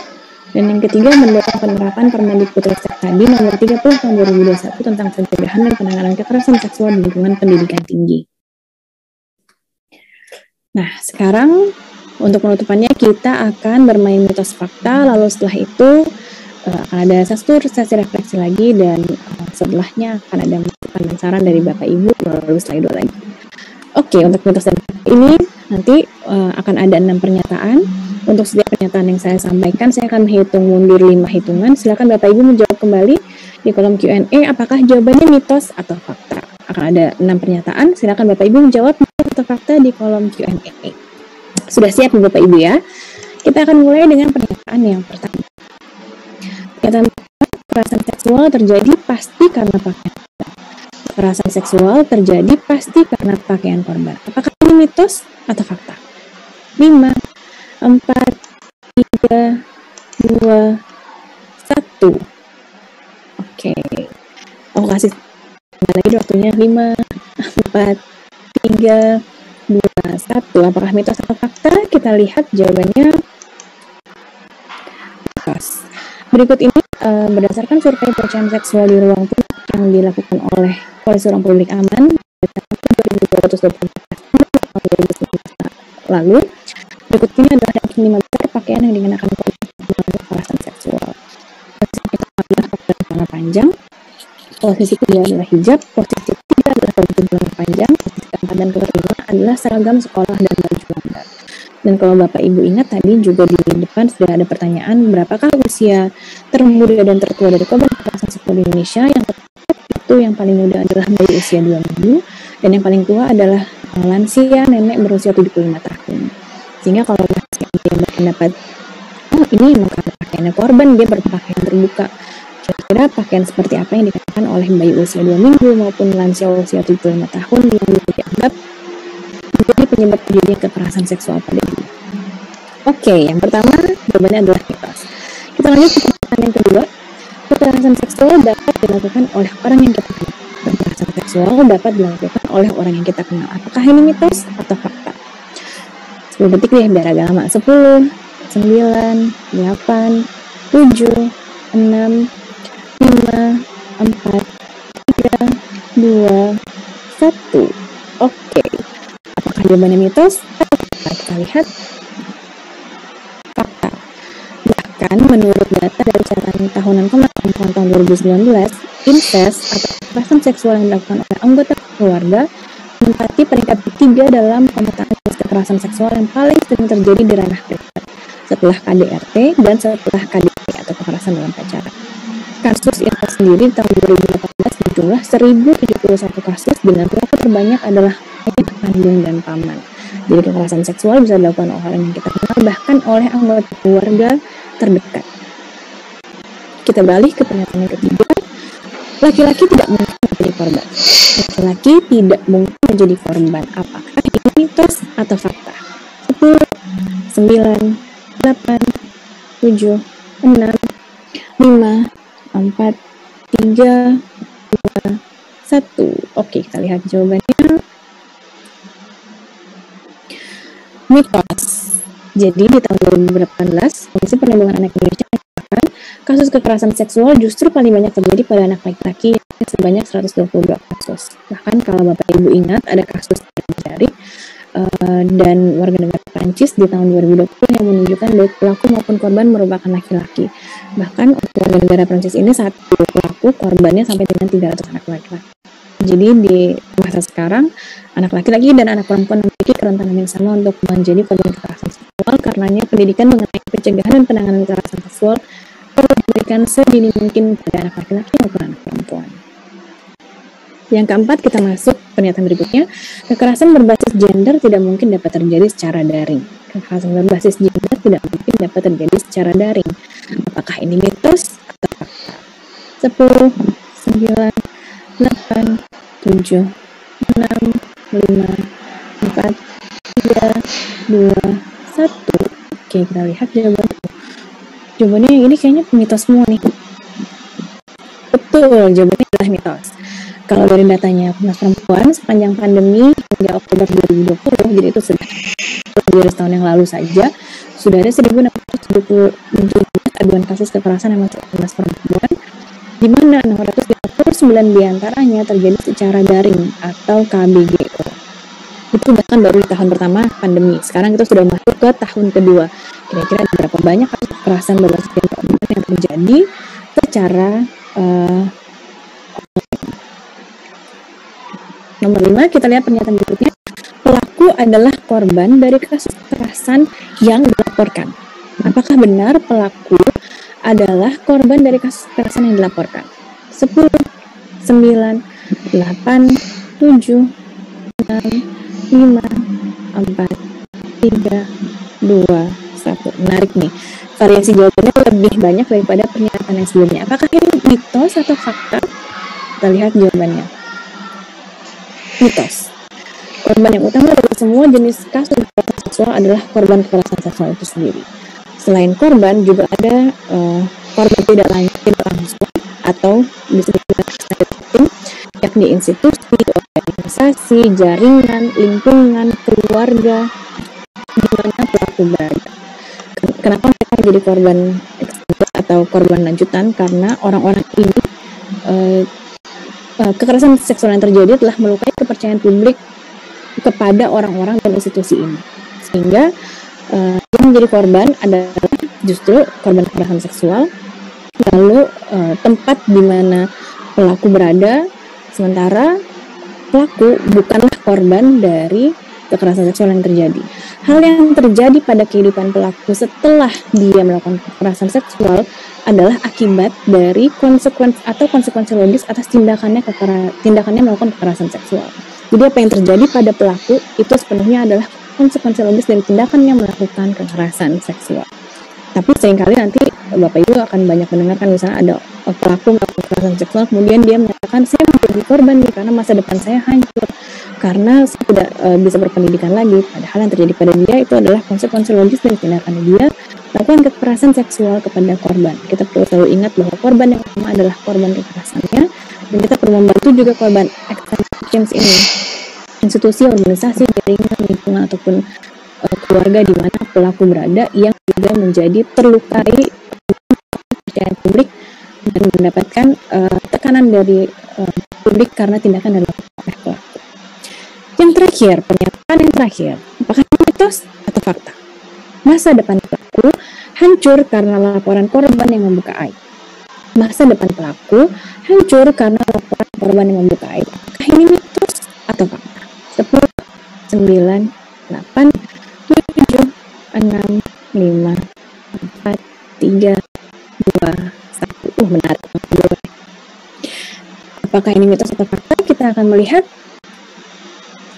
Dan yang ketiga, mendorong penerapan Permendikbudristek tadi nomor 30 tahun 2021 tentang pencegahan dan penanganan kekerasan seksual di lingkungan pendidikan tinggi. Nah, sekarang untuk penutupannya kita akan bermain mitos fakta, lalu setelah itu akan ada sesi refleksi lagi, dan setelahnya akan ada masukan dan saran dari Bapak Ibu melalui slide lagi. Oke, untuk mitos dan fakta ini nanti akan ada 6 pernyataan. Untuk setiap pernyataan yang saya sampaikan, saya akan menghitung mundur 5 hitungan. Silakan Bapak Ibu menjawab kembali di kolom Q&A apakah jawabannya mitos atau fakta. Akan ada 6 pernyataan, silakan Bapak Ibu menjawab mitos atau fakta di kolom Q&A. Sudah siap Bapak Ibu ya? Kita akan mulai dengan pernyataan yang pertama. Pernyataan pertama, kekerasan seksual terjadi pasti karena pakaian korban. Kekerasan seksual terjadi pasti karena pakaian korban. Apakah ini mitos atau fakta? 5, 4, 3, 2, 1. Oke. Aku kasih lagi waktunya. 5, 4, 3, 2, 1. Apakah mitos atau fakta? Kita lihat jawabannya mitos. Berikut ini berdasarkan survei pelecehan seksual di ruang publik yang dilakukan oleh Polisi Ruang Publik Aman berdasarkan 2224 lalu. Berikut ini adalah ranking 5 besar pakaian yang dikenakan korban kekerasan seksual. Posisi pertama adalah pakaian celana panjang, posisi kedua adalah hijab, posisi ketiga adalah baju celana panjang, posisi keempat dan kelima adalah seragam sekolah dan baju lambang. Dan kalau Bapak Ibu ingat tadi juga di depan sudah ada pertanyaan, berapakah usia termuda dan tertua dari korban kekerasan seksual di Indonesia? Yang tepat itu yang paling muda adalah bayi usia 2 minggu, dan yang paling tua adalah lansia nenek berusia 75 tahun. Sehingga kalau dia berpendapat, oh ini memang karena pakaiannya korban, dia berpakaian terbuka. Kira-kira pakaian seperti apa yang dikatakan oleh bayi usia 2 minggu maupun lansia usia 75 tahun yang dianggap menjadi penyebab terjadinya kekerasan seksual pada dia? Oke, yang pertama jawabannya adalah mitos. Kita lanjut ke pertanyaan yang kedua. Kekerasan seksual dapat dilakukan oleh orang yang kita kenal. Kekerasan seksual dapat dilakukan oleh orang yang kita kenal. Apakah ini mitos atau fakta? 10 detik deh biar agak lama. 10, 9, 8, 7, 6, 5, 4, 3, 2, 1. Oke. Apakah jawabannya mitos? Kita lihat fakta. Bahkan menurut data dari catatan tahunan Komnas Perempuan tahun 2019, incest atau kekerasan seksual yang dilakukan oleh anggota keluarga menempati peringkat ketiga dalam pemetaan jenis kekerasan seksual yang paling sering terjadi di ranah privat, setelah KDRT dan setelah KDP atau kekerasan dalam pacaran. Kasus incest sendiri tahun 2018 berjumlah 1071 kasus dengan pelaku terbanyak adalah ayah kandung dan paman. Jadi kekerasan seksual bisa dilakukan oleh orang yang kita kenal, bahkan oleh anggota keluarga terdekat. Kita beralih ke pernyataan yang ketiga. Laki-laki tidak mungkin menjadi korban. Laki-laki tidak mungkin menjadi korban. Apakah ini mitos atau fakta? 10, 9, 8, 7, 6, 5, 4, 3, 2, 1. Oke, kita lihat jawabannya. Mitos. Jadi di tahun 2018, Komisi Perlindungan Anak Indonesia menyatakan kasus kekerasan seksual justru paling banyak terjadi pada anak laki-laki sebanyak 122 kasus. Bahkan kalau Bapak Ibu ingat ada kasus jari dan warga negara Prancis di tahun 2020 yang menunjukkan baik pelaku maupun korban merupakan laki-laki. Bahkan untuk warga negara Prancis ini satu pelaku korbannya sampai dengan 300 anak laki-laki. Jadi di masa sekarang anak laki-laki dan anak perempuan memiliki kerentanan yang sama untuk menjadi korban kekerasan seksual. Karenanya pendidikan mengenai pencegahan dan penanganan kekerasan seksual perlu diberikan sedini mungkin pada anak laki-laki maupun anak perempuan. Yang keempat, kita masuk pernyataan berikutnya. Kekerasan berbasis gender tidak mungkin dapat terjadi secara daring. Kekerasan berbasis gender tidak mungkin dapat terjadi secara daring. Apakah ini mitos atau fakta? 10, 9, 8, 7, 6, 5, 4, 3, 2, 1. Oke, kita lihat jawabannya. Jawabannya yang ini kayaknya mitos semua nih. Betul, jawabannya adalah mitos. Kalau dari datanya Komnas Perempuan sepanjang pandemi hingga Oktober 2020, jadi itu sudah lebih dari setahun yang lalu saja, sudah ada 1.677 aduan kasus kekerasan yang masuk ke Komnas Perempuan, di mana 659 diantaranya terjadi secara daring atau KBGO. Itu bahkan baru di tahun pertama pandemi. Sekarang kita sudah masuk ke tahun kedua. Kira-kira berapa banyak kasus kekerasan berbasis gender yang terjadi secara Nomor 5, kita lihat pernyataan berikutnya. Pelaku adalah korban dari kasus kekerasan yang dilaporkan. Apakah benar pelaku adalah korban dari kasus kekerasan yang dilaporkan? 10, 9, 8, 7, 6, 5, 4, 3, 2, 1. Menarik nih. Variasi jawabannya lebih banyak daripada pernyataan yang sebelumnya. Apakah ini mitos atau fakta? Kita lihat jawabannya. Mitos. Korban yang utama dari semua jenis kasus kekerasan seksual adalah korban kekerasan seksual itu sendiri. Selain korban, juga ada korban tidak langsung atau disebut victim, yakni institusi, organisasi, jaringan, lingkungan, keluarga, di mana pelaku berada. Kenapa mereka menjadi korban atau korban lanjutan? Karena orang-orang ini kekerasan seksual yang terjadi telah melukai kepercayaan publik kepada orang-orang dan institusi ini, sehingga yang menjadi korban adalah justru korban kekerasan seksual, lalu tempat di mana pelaku berada, sementara pelaku bukanlah korban dari kekerasan seksual yang terjadi. Hal yang terjadi pada kehidupan pelaku setelah dia melakukan kekerasan seksual adalah akibat dari konsekuensi logis atas tindakannya melakukan kekerasan seksual. Jadi apa yang terjadi pada pelaku itu sepenuhnya adalah konsekuensi logis dari tindakannya melakukan kekerasan seksual. Tapi seringkali nanti Bapak Ibu akan banyak mendengarkan misalnya ada pelaku melakukan kekerasan seksual, kemudian dia menyatakan saya menjadi korban nih karena masa depan saya hancur, karena saya tidak bisa berpendidikan lagi. Padahal yang terjadi pada dia itu adalah konsekuensi logis dari tindakan dia melakukan kekerasan seksual kepada korban. Kita perlu selalu ingat bahwa korban yang pertama adalah korban kekerasannya, dan kita perlu membantu juga korban external victims ini, institusi, organisasi, jaringan, lingkungan ataupun keluarga di mana pelaku berada yang juga menjadi terlukai kepercayaan publik dan mendapatkan tekanan dari publik karena tindakan yang dilakukan oleh pelaku. Yang terakhir, pernyataan yang terakhir, apakah mitos atau fakta? Masa depan pelaku hancur karena laporan korban yang membuka aib. Masa depan pelaku hancur karena laporan korban yang membuka aib. Apakah ini mitos atau fakta? 10, 9, 8, 7, 6, 5, 4, 3, 2, 1. Menarik. Apakah ini mitos atau fakta? Kita akan melihat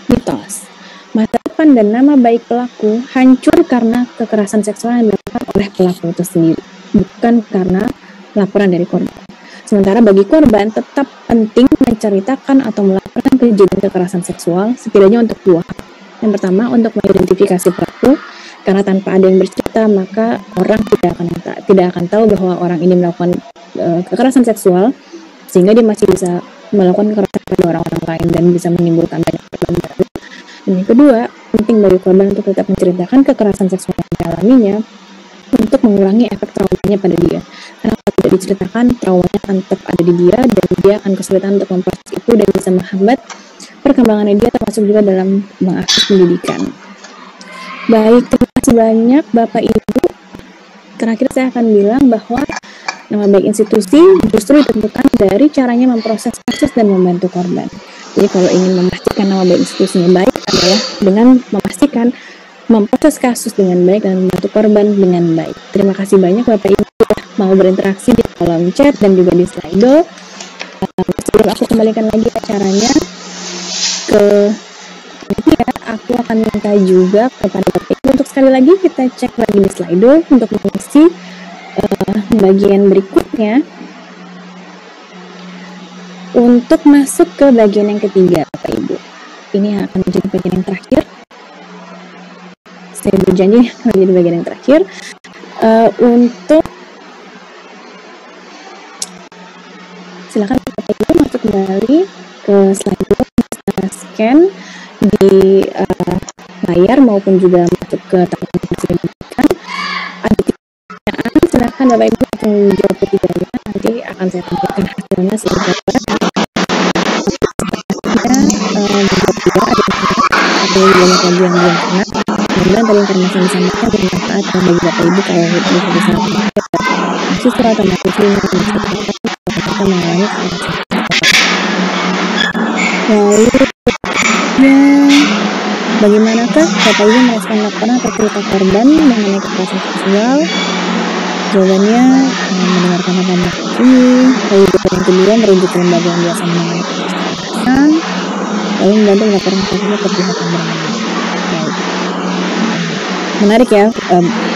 mitos. Masa depan dan nama baik pelaku hancur karena kekerasan seksual yang dilakukan oleh pelaku itu sendiri, bukan karena laporan dari korban. Sementara bagi korban tetap penting menceritakan atau melaporkan kejadian kekerasan seksual setidaknya untuk dua hal. Yang pertama, untuk mengidentifikasi pelaku, karena tanpa ada yang bercerita maka orang tidak akan tahu bahwa orang ini melakukan kekerasan seksual, sehingga dia masih bisa melakukan kekerasan pada orang-orang lain dan bisa menimbulkan banyak korban baru. Dan yang kedua, penting bagi korban untuk tetap menceritakan kekerasan seksual yang dialaminya untuk mengurangi efek traumanya pada dia. Karena kalau tidak diceritakan, traumanya akan tetap ada di dia dan dia akan kesulitan untuk memproses itu dan bisa menghambat perkembangannya dia, termasuk juga dalam mengakses pendidikan. Baik, terima kasih banyak Bapak Ibu. Terakhir saya akan bilang bahwa nama baik institusi justru ditentukan dari caranya memproses kasus dan membantu korban. Jadi kalau ingin memastikan nama baik institusinya baik adalah dengan memastikan memproses kasus dengan baik dan membantu korban dengan baik. Terima kasih banyak Bapak Ibu sudah mau berinteraksi di kolom chat dan juga di Slido. Sebelum aku kembalikan lagi acaranya ke ya, aku akan minta juga kepada Bapak Ibu untuk sekali lagi kita cek lagi di Slido untuk mengisi bagian berikutnya untuk masuk ke bagian yang ketiga Bapak Ibu. Ini akan menjadi bagian yang terakhir. Saya berjanji akan menjadi bagian yang terakhir untuk silakan Bapak Ibu masuk kembali ke Slido, bisa scan di layar maupun juga masuk ke tablet yang sudah diberikan. Ada pertanyaan, silakan Bapak Ibu akan menjawab ketiganya. Nanti akan saya tampilkan hasilnya selanjutnya. Ada banyak lagi yang belum kena. Mudah-mudahan tadi informasi yang disampaikan bermanfaat bagi Bapak Ibu kalau itu bisa mahasiswa atau mahasiswi yang kita mengalami kekerasan. Lalu bagaimanakah Bapak Ibu merespon laporan atau cerita korban mengenai kekerasan seksual? Jawabannya mendengarkan apa ini. Lalu yang kedua merujuk ke lembaga yang biasa menangani kekerasan. Lalu membantu melaporkan kasusnya ke pihak yang berwenang. Menarik ya,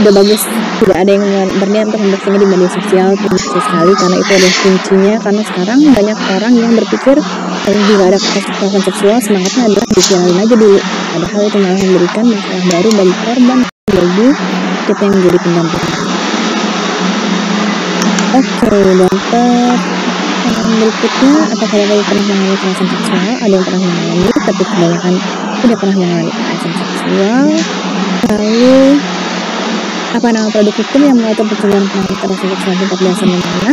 udah bagus. Tidak ada yang berniat untuk mempostingnya di media sosial, terima kasih sekali karena itu adalah kuncinya. Karena sekarang banyak orang yang berpikir kalau jika ada kekerasan seksual semangatnya adalah diviralin aja dulu, padahal itu malah memberikan masalah baru bagi korban, bagi kita yang menjadi pendamping. Oke, dapat berikutnya, apakah Bapak Ibu pernah mengalami kekerasan seksual? Ada yang pernah mengalami, tapi kebanyakan tidak pernah mengalami kekerasan seksual. Lalu, apa nama produk hukum yang mengatur pencegahan kekerasan seksual di 14 dan mana?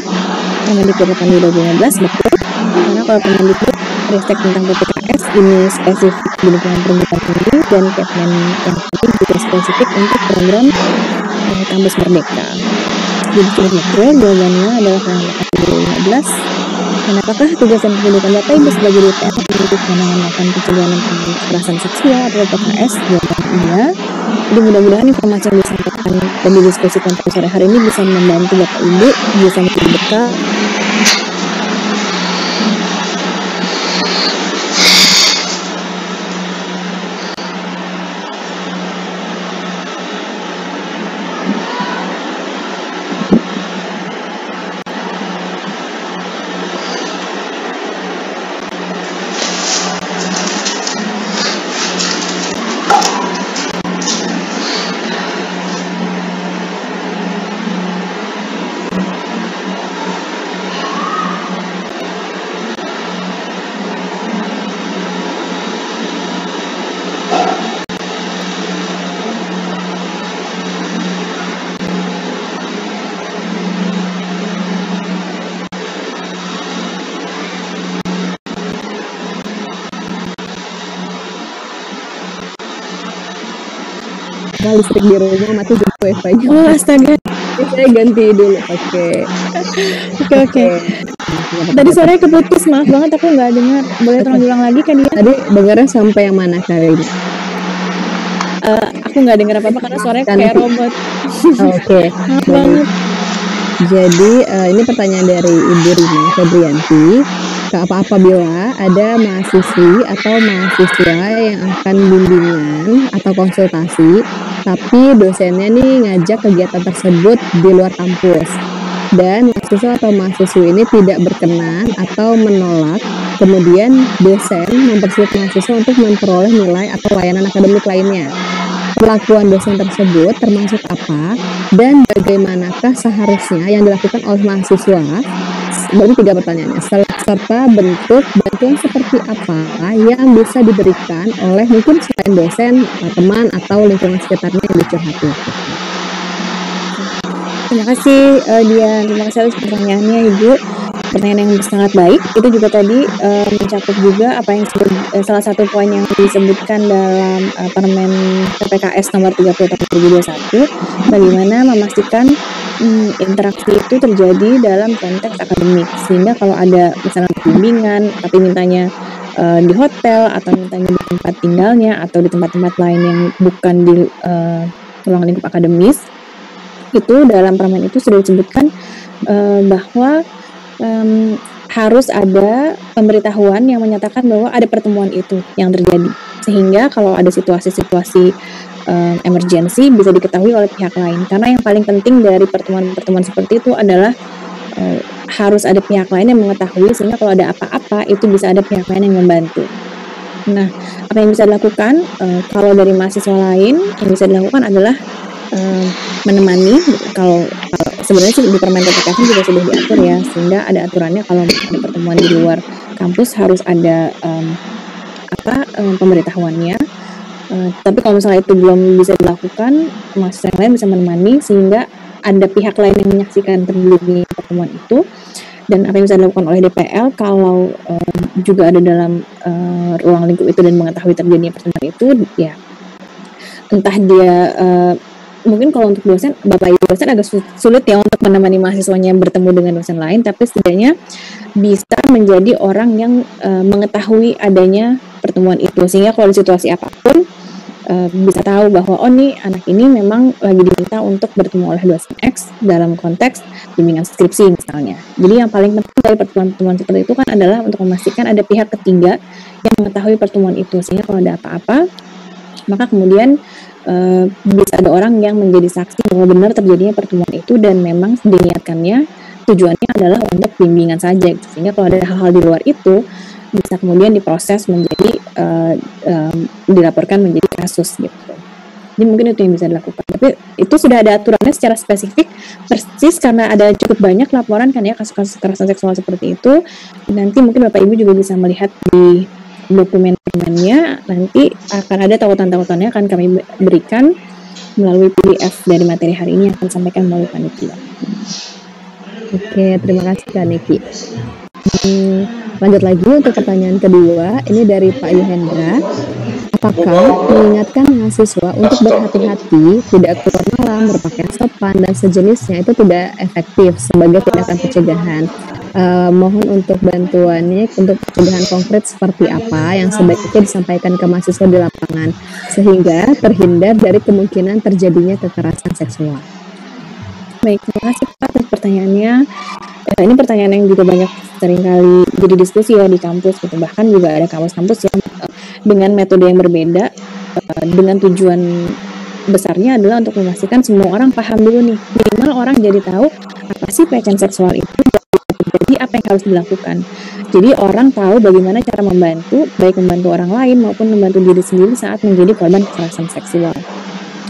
Permendikbud 8/2015, betul. Karena kalau Permendikbud Ristek tentang PPKS ini spesifik di lingkungan perguruan tinggi dan Kepmen yang penting juga spesifik untuk program kampus merdeka. Jadi sudah betul, jawabannya adalah Permendikbud 2015. Dan apakah tugas dan kehidupan Bapak Ibu sebagai DPR untuk menangani pencegahan kekerasan seksual atau PPKS? Jawabannya iya. Jadi mudah-mudahan informasi yang disampaikan dan didiskusikan pada sore hari ini bisa membantu Bapak Ibu bisa menjadi bekal listrik di rumah mati jadi wifi-nya. Oh astaga. Saya ganti dulu. Oke. Oke. Tadi suaranya keputus, maaf banget aku nggak dengar. Boleh tolong diulang lagi kan dia? Tadi dengarnya sampai yang mana kali ini? Aku nggak dengar apa-apa karena suaranya kayak robot. Oke. Maaf banget. Jadi ini pertanyaan dari Ibu Rina Febrianti. Apabila ada mahasiswi atau mahasiswa yang akan bimbingan atau konsultasi, tapi dosennya nih ngajak kegiatan tersebut di luar kampus, dan mahasiswa atau mahasiswi ini tidak berkenan atau menolak, kemudian dosen mempersulit mahasiswa untuk memperoleh nilai atau layanan akademik lainnya. Perlakuan dosen tersebut termasuk apa dan bagaimanakah seharusnya yang dilakukan oleh mahasiswa? Baru 3 pertanyaannya, serta bentuk bantuan seperti apa yang bisa diberikan oleh mungkin selain dosen, teman atau lingkungan sekitarnya yang dicurhati. Terima kasih Dian, terima kasih atas pertanyaannya Ibu. Pertanyaan yang sangat baik. Itu juga tadi mencakup juga apa yang salah satu poin yang disebutkan dalam Permen PPKS nomor 30 tahun 2021, bagaimana memastikan interaksi itu terjadi dalam konteks akademik, sehingga kalau ada misalnya bimbingan tapi mintanya di hotel atau mintanya di tempat tinggalnya atau di tempat-tempat lain yang bukan di ruang lingkup akademis, itu dalam permen itu sudah disebutkan bahwa harus ada pemberitahuan yang menyatakan bahwa ada pertemuan itu yang terjadi, sehingga kalau ada situasi-situasi emergency bisa diketahui oleh pihak lain. Karena yang paling penting dari pertemuan-pertemuan seperti itu adalah harus ada pihak lain yang mengetahui, sehingga kalau ada apa-apa itu bisa ada pihak lain yang membantu. Nah, apa yang bisa dilakukan kalau dari mahasiswa lain, yang bisa dilakukan adalah menemani. Kalau sebenarnya sih di Permen PPKS juga sudah diatur ya, sehingga ada aturannya kalau ada pertemuan di luar kampus harus ada pemberitahuannya. Tapi kalau misalnya itu belum bisa dilakukan, mahasiswa yang lain bisa menemani sehingga ada pihak lain yang menyaksikan terjadi pertemuan itu. Dan apa yang bisa dilakukan oleh DPL kalau juga ada dalam ruang lingkup itu dan mengetahui terjadinya pertemuan itu, ya entah dia mungkin kalau untuk dosen, Bapak Ibu dosen agak sulit ya untuk menemani mahasiswanya bertemu dengan dosen lain, tapi setidaknya bisa menjadi orang yang mengetahui adanya pertemuan itu, sehingga kalau di situasi apapun bisa tahu bahwa oh nih anak ini memang lagi diminta untuk bertemu oleh dosen X dalam konteks bimbingan skripsi misalnya. Jadi yang paling penting dari pertemuan-pertemuan seperti itu kan adalah untuk memastikan ada pihak ketiga yang mengetahui pertemuan itu, sehingga kalau ada apa-apa maka kemudian bisa ada orang yang menjadi saksi bahwa benar terjadinya pertemuan itu dan memang diniatkannya tujuannya adalah untuk bimbingan saja, sehingga kalau ada hal-hal di luar itu bisa kemudian diproses menjadi dilaporkan menjadi kasus gitu. Jadi mungkin itu yang bisa dilakukan. Tapi itu sudah ada aturannya secara spesifik persis karena ada cukup banyak laporan kan ya kasus-kasus kekerasan seksual seperti itu. Nanti mungkin Bapak Ibu juga bisa melihat di dokumen-dokumennya, nanti akan ada tautan-tautannya akan kami berikan melalui PDF dari materi hari ini yang akan disampaikan melalui panitia. Oke, terima kasih Kak Niki. Lanjut lagi untuk pertanyaan kedua, ini dari Pak Yuhendra. Apakah mengingatkan mahasiswa untuk berhati-hati, tidak keluar malam, berpakaian sopan, dan sejenisnya itu tidak efektif sebagai tindakan pencegahan? Mohon untuk bantuannya untuk pencegahan konkret seperti apa yang sebaiknya disampaikan ke mahasiswa di lapangan sehingga terhindar dari kemungkinan terjadinya kekerasan seksual. Baik, terima kasih Pak atas pertanyaannya. Ini pertanyaan yang juga banyak seringkali jadi diskusi ya di kampus gitu. Bahkan juga ada kampus-kampus yang dengan metode yang berbeda, dengan tujuan besarnya adalah untuk memastikan semua orang paham dulu nih, minimal orang jadi tahu apa sih pelecehan seksual itu, jadi apa yang harus dilakukan. Jadi orang tahu bagaimana cara membantu, baik membantu orang lain maupun membantu diri sendiri saat menjadi korban kekerasan seksual.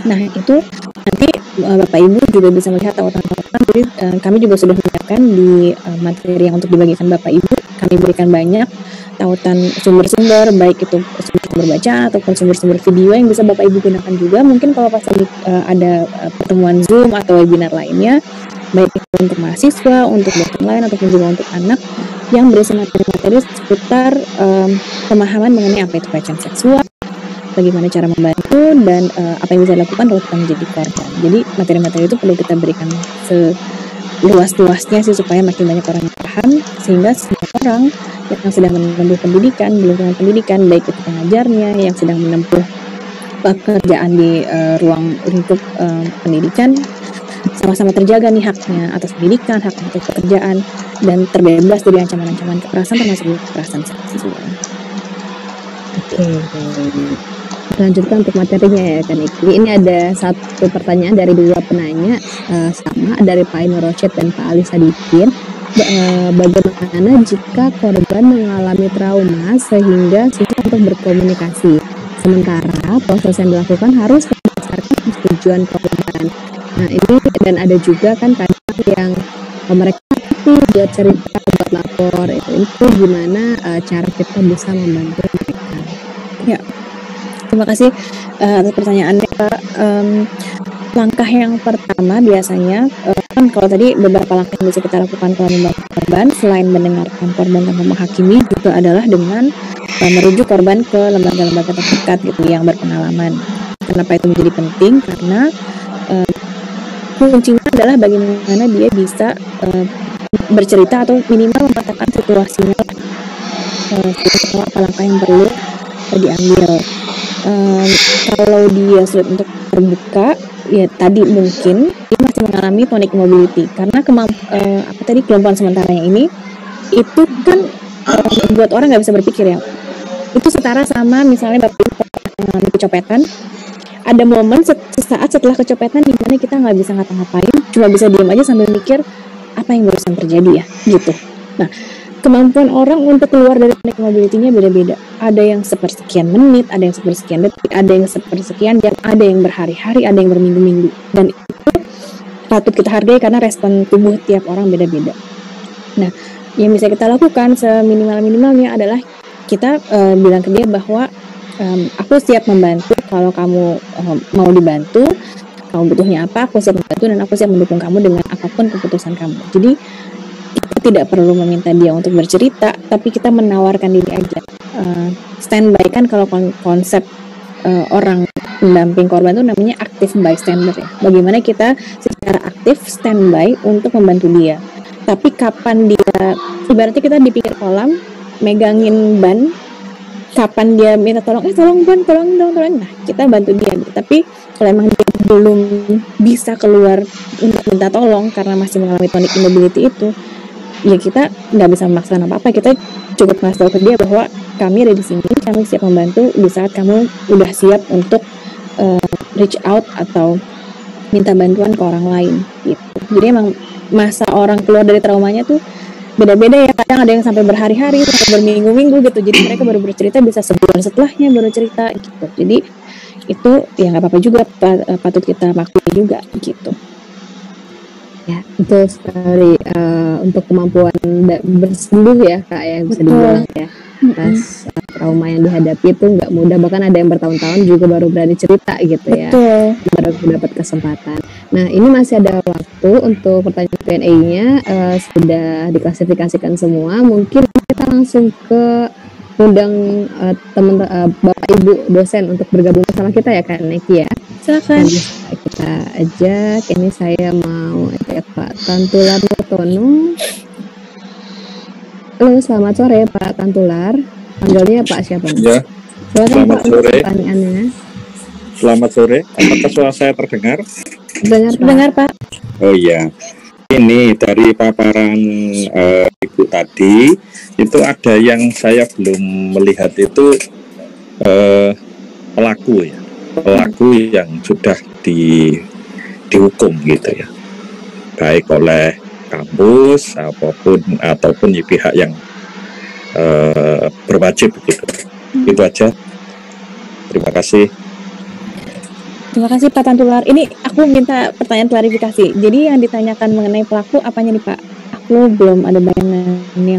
Nah itu nanti Bapak Ibu juga bisa melihat tautan-tautan. Jadi kami juga sudah menyiapkan di materi yang untuk dibagikan Bapak Ibu, kami berikan banyak tautan sumber-sumber, baik itu sumber bacaan ataupun sumber-sumber video yang bisa Bapak Ibu gunakan juga. Mungkin kalau pas lagi ada pertemuan Zoom atau webinar lainnya, baik itu untuk mahasiswa, untuk dosen lain ataupun juga untuk anak yang berisi materi-materi seputar pemahaman mengenai apa itu pelecehan seksual, bagaimana cara membantu dan apa yang bisa dilakukan kalau kita menjadi korban. Jadi materi-materi itu perlu kita berikan seluas-luasnya sih supaya makin banyak orang yang paham, sehingga semua orang yang sedang menempuh pendidikan di lingkungan pendidikan, baik itu pengajarnya yang sedang menempuh pekerjaan di ruang lingkup pendidikan, sama-sama terjaga nih haknya atas pendidikan, hak atas pekerjaan, dan terbebas dari ancaman-ancaman kekerasan termasuk kekerasan seksual. Oke. Lanjutkan untuk materinya ya kan Iki. Ini ada satu pertanyaan dari dua penanya sama dari Pak Ainur Rosyid dan Pak Ali Sadikin. Bagaimana jika korban mengalami trauma sehingga susah untuk berkomunikasi, sementara proses yang dilakukan harus berdasarkan persetujuan korban. Nah ini dan ada juga kan kadang yang mereka itu buat cerita, buat lapor itu gimana cara kita bisa membantu mereka? Ya, terima kasih atas pertanyaannya Pak. Langkah yang pertama biasanya kan kalau tadi beberapa langkah yang bisa kita lakukan kalau membantu korban, selain mendengarkan korban tanpa menghakimi, juga adalah dengan merujuk korban ke lembaga-lembaga terdekat gitu yang berpengalaman. Kenapa itu menjadi penting? Karena kuncinya adalah bagaimana dia bisa bercerita atau minimal mengatakan situasinya, apa langkah yang perlu diambil. Kalau dia sulit untuk terbuka, ya tadi mungkin dia masih mengalami tonic immobility karena kelumpuhan sementaranya ini itu kan membuat orang nggak bisa berpikir ya. Itu setara sama misalnya Bapak Ibu mengalami kecopetan, ada momen sesaat setelah kecopetan di mana kita nggak bisa ngapa-ngapain, cuma bisa diam aja sambil mikir apa yang barusan terjadi ya gitu. Nah, kemampuan orang untuk keluar dari tonic immobility-nya beda-beda. Ada yang sepersekian menit, ada yang sepersekian detik, ada yang sepersekian jam, ada yang berhari-hari, ada yang berminggu-minggu. Dan itu patut kita hargai karena respon tubuh tiap orang beda-beda. Nah, yang bisa kita lakukan seminimal-minimalnya adalah kita bilang ke dia bahwa aku siap membantu kalau kamu mau dibantu, kamu butuhnya apa, aku siap membantu dan aku siap mendukung kamu dengan apapun keputusan kamu. Jadi kita tidak perlu meminta dia untuk bercerita, tapi kita menawarkan diri aja. Standby kan kalau konsep orang mendamping korban itu namanya active bystander ya. Bagaimana kita secara aktif standby untuk membantu dia. Tapi kapan dia, ibaratnya kita di pinggir kolam megangin ban, kapan dia minta tolong ban, tolong dong. Nah, kita bantu dia gitu. Tapi kalau emang dia belum bisa keluar untuk minta tolong karena masih mengalami tonic immobility itu, ya kita nggak bisa memaksakan apa-apa. Kita cukup ngasih tahu ke dia bahwa kami ada di sini, kami siap membantu di saat kamu udah siap untuk reach out atau minta bantuan ke orang lain gitu. Jadi emang masa orang keluar dari traumanya tuh beda-beda ya. Kadang ada yang sampai berhari-hari, sampai berminggu-minggu gitu. Jadi mereka baru bercerita bisa sebulan setelahnya baru cerita gitu. Jadi itu ya nggak apa-apa juga, patut kita maklumi juga gitu. Ya, betul sekali. Untuk kemampuan bersembuh ya Kak ya, bisa dibilang ya. Atas trauma yang dihadapi itu nggak mudah, bahkan ada yang bertahun-tahun juga baru berani cerita gitu ya. Baru dapat kesempatan. Nah, ini masih ada waktu untuk pertanyaan Q&A-nya, sudah diklasifikasikan semua. Mungkin kita langsung ke undang Bapak Ibu dosen untuk bergabung bersama kita ya Kak Neki ya. Silakan. Kita ajak, ini saya mau ajak Pak Tantular Tono. Halo, selamat sore Pak Tantular. Panggilnya Pak siapa? Ya. Selamat sore. Pertanyaannya. Selamat sore. Apakah suara saya terdengar? Terdengar Pak. Oh iya. Ini dari paparan Ibu tadi, itu ada yang saya belum melihat itu pelaku ya. Pelaku yang sudah dihukum gitu ya. Baik oleh kampus ataupun pihak yang berwajib gitu. Itu aja. Terima kasih. Terima kasih Pak Tantular. Ini aku minta pertanyaan klarifikasi. Jadi yang ditanyakan mengenai pelaku apanya nih Pak? Aku belum ada bayangan yang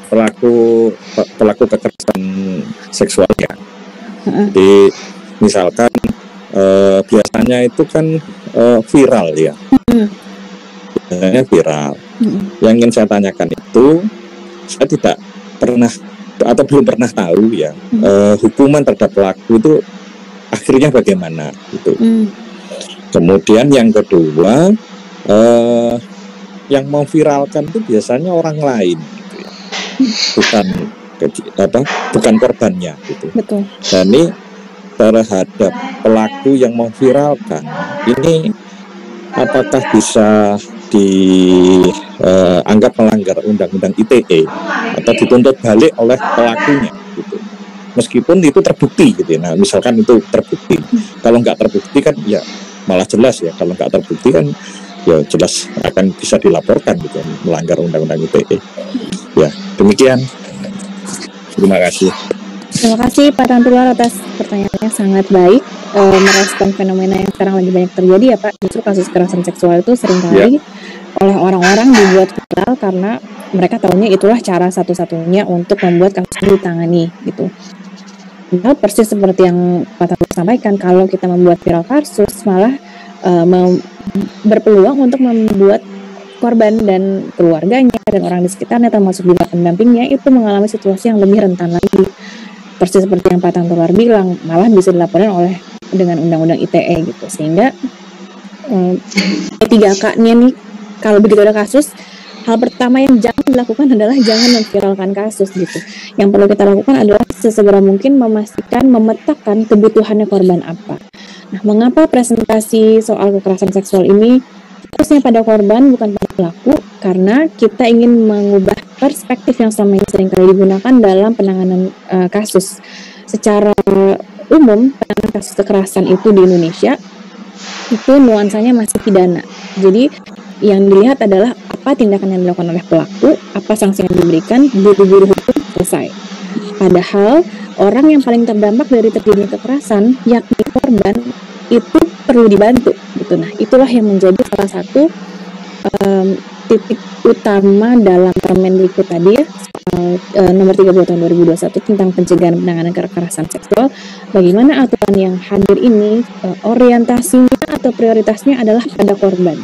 pelaku kekerasan seksual ya. Jadi misalkan biasanya itu kan viral ya. Biasanya viral. Yang ingin saya tanyakan itu, saya tidak pernah atau belum pernah tahu ya hukuman terhadap pelaku itu akhirnya bagaimana gitu. Kemudian yang kedua, yang mau viralkan itu biasanya orang lain gitu ya. bukan korbannya gitu. Betul. Dan ini terhadap pelaku yang mau viralkan ini apakah bisa dianggap melanggar undang-undang ITE atau dituntut balik oleh pelakunya gitu. Meskipun itu terbukti gitu ya. Nah, misalkan itu terbukti. Kalau nggak terbukti kan ya malah jelas ya. Kalau nggak terbukti kan ya jelas akan bisa dilaporkan gitu ya, melanggar undang-undang ITE. Ya, demikian. Terima kasih. Terima kasih Pak Tantular atas pertanyaannya, sangat baik merespon fenomena yang sekarang lagi banyak terjadi ya Pak. Justru kasus kekerasan seksual itu seringkali oleh orang-orang dibuat viral karena mereka tahunya itulah cara satu-satunya untuk membuat kasus ini ditangani gitu. Nah, persis seperti yang Pak Tantular sampaikan, kalau kita membuat viral kasus malah berpeluang untuk membuat korban dan keluarganya dan orang di sekitarnya termasuk juga pendampingnya itu mengalami situasi yang lebih rentan lagi. Persis seperti yang Pak Tantular bilang, malah bisa dilaporkan oleh dengan undang-undang ITE gitu. Sehingga 3K-nya nih, kalau begitu ada kasus, hal pertama yang jangan dilakukan adalah jangan memviralkan kasus gitu. Yang perlu kita lakukan adalah sesegera mungkin memetakan kebutuhannya korban apa. Nah, mengapa presentasi soal kekerasan seksual ini fokusnya pada korban bukan pada pelaku? Karena kita ingin mengubah perspektif yang selama ini seringkali digunakan dalam penanganan kasus. Secara umum, penanganan kasus kekerasan itu di Indonesia itu nuansanya masih pidana. Jadi yang dilihat adalah apa tindakan yang dilakukan oleh pelaku, apa sanksi yang diberikan, buru-buru hukum selesai. Padahal orang yang paling terdampak dari terjadinya kekerasan, yakni korban, itu perlu dibantu gitu. Nah, itulah yang menjadi salah satu titik utama dalam Permendikbud tadi ya, nomor 30 tahun 2021 tentang pencegahan penanganan kekerasan seksual. Bagaimana aturan yang hadir ini orientasinya atau prioritasnya adalah pada korban.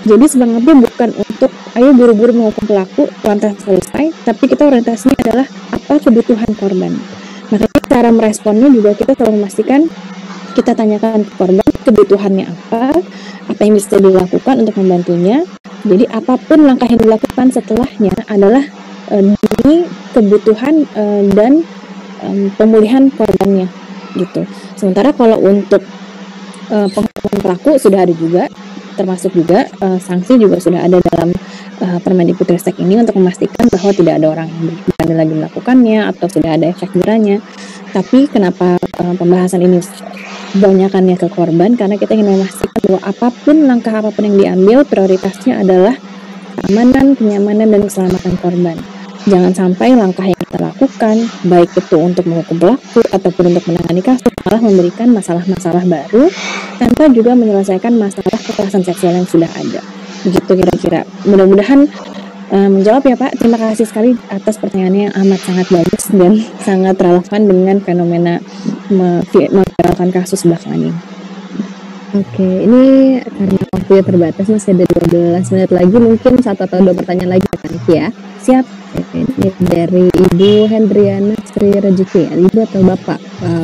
Jadi sebenarnya bukan untuk ayo buru-buru menghukum pelaku lantas selesai, tapi kita orientasinya adalah apa kebutuhan korban. Makanya cara meresponnya juga kita selalu memastikan kita tanyakan ke korban kebutuhannya apa yang bisa dilakukan untuk membantunya. Jadi apapun langkah yang dilakukan setelahnya adalah demi kebutuhan dan pemulihan korbannya gitu. Sementara kalau untuk penghukuman pelaku sudah ada juga, termasuk juga sanksi juga sudah ada dalam Permendikbudristek ini untuk memastikan bahwa tidak ada orang yang berani lagi melakukannya atau sudah ada efek jerahnya. Tapi kenapa pembahasan ini banyakannya ke korban? Karena kita ingin memastikan bahwa langkah apapun yang diambil, prioritasnya adalah keamanan, kenyamanan, dan keselamatan korban. Jangan sampai langkah yang kita lakukan, baik itu untuk menghukum pelaku ataupun untuk menangani kasus, malah memberikan masalah-masalah baru tanpa juga menyelesaikan masalah kekerasan seksual yang sudah ada. Begitu kira-kira. Mudah-mudahan menjawab ya Pak. Terima kasih sekali atas pertanyaannya yang amat sangat bagus dan sangat relevan dengan fenomena memviralkan kasus belakangan ini. Oke, ini karena waktunya terbatas, masih ada 12 menit lagi, mungkin 1 atau 2 pertanyaan lagi ya. Siap. Ini dari Ibu Hendriana Sri Rezeki, Ibu atau Bapak?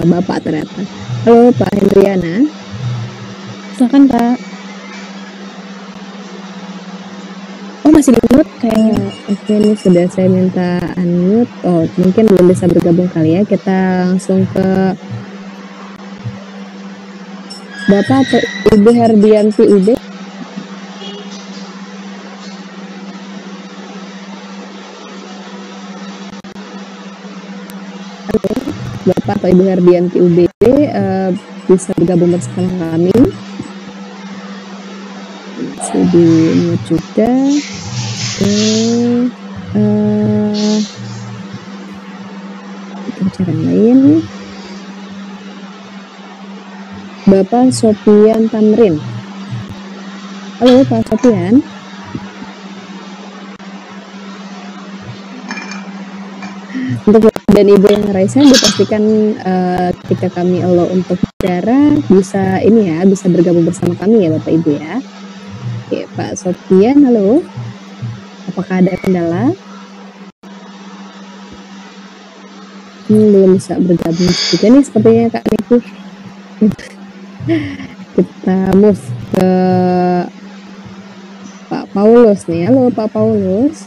Bapak ternyata. Halo Pak Hendriana. Silakan Pak. Oh, masih di mute kayaknya. Oke, ini sudah saya minta unmute. Oh, mungkin belum bisa bergabung kali ya. Kita langsung ke Bapak atau Ibu Herdianti UB. Halo, Bapak atau Ibu Herdianti UB bisa bergabung bersama kami. Masih di mute juga. Cara lain. Bapak Sofian Tamrin. Halo Pak Sofian. Untuk dan Ibu yang Raisa dipastikan ketika kami allow untuk bicara bisa bisa bergabung bersama kami ya Bapak Ibu ya. Oke, Pak Sofian, halo. Apakah ada kendala? belum bisa bergabung juga nih sepertinya Kak Niku. Kita move ke Pak Paulus nih. Halo Pak Paulus.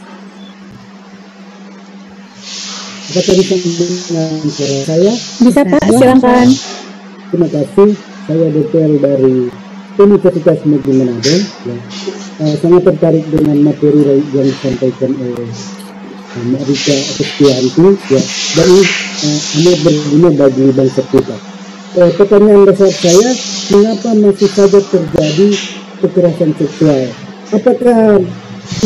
Apa tadi dengan suara saya? Bisa Pak, silakan. Terima kasih. Saya DPL dari Universitas Negeri Manado. Ya. Sangat tertarik dengan materi yang disampaikan oleh Mbak Rika Agustianti. Ya. Dan ini amat berguna bagi bangsa kita. Pertanyaan dasar saya, mengapa masih saja terjadi kekerasan seksual? Apakah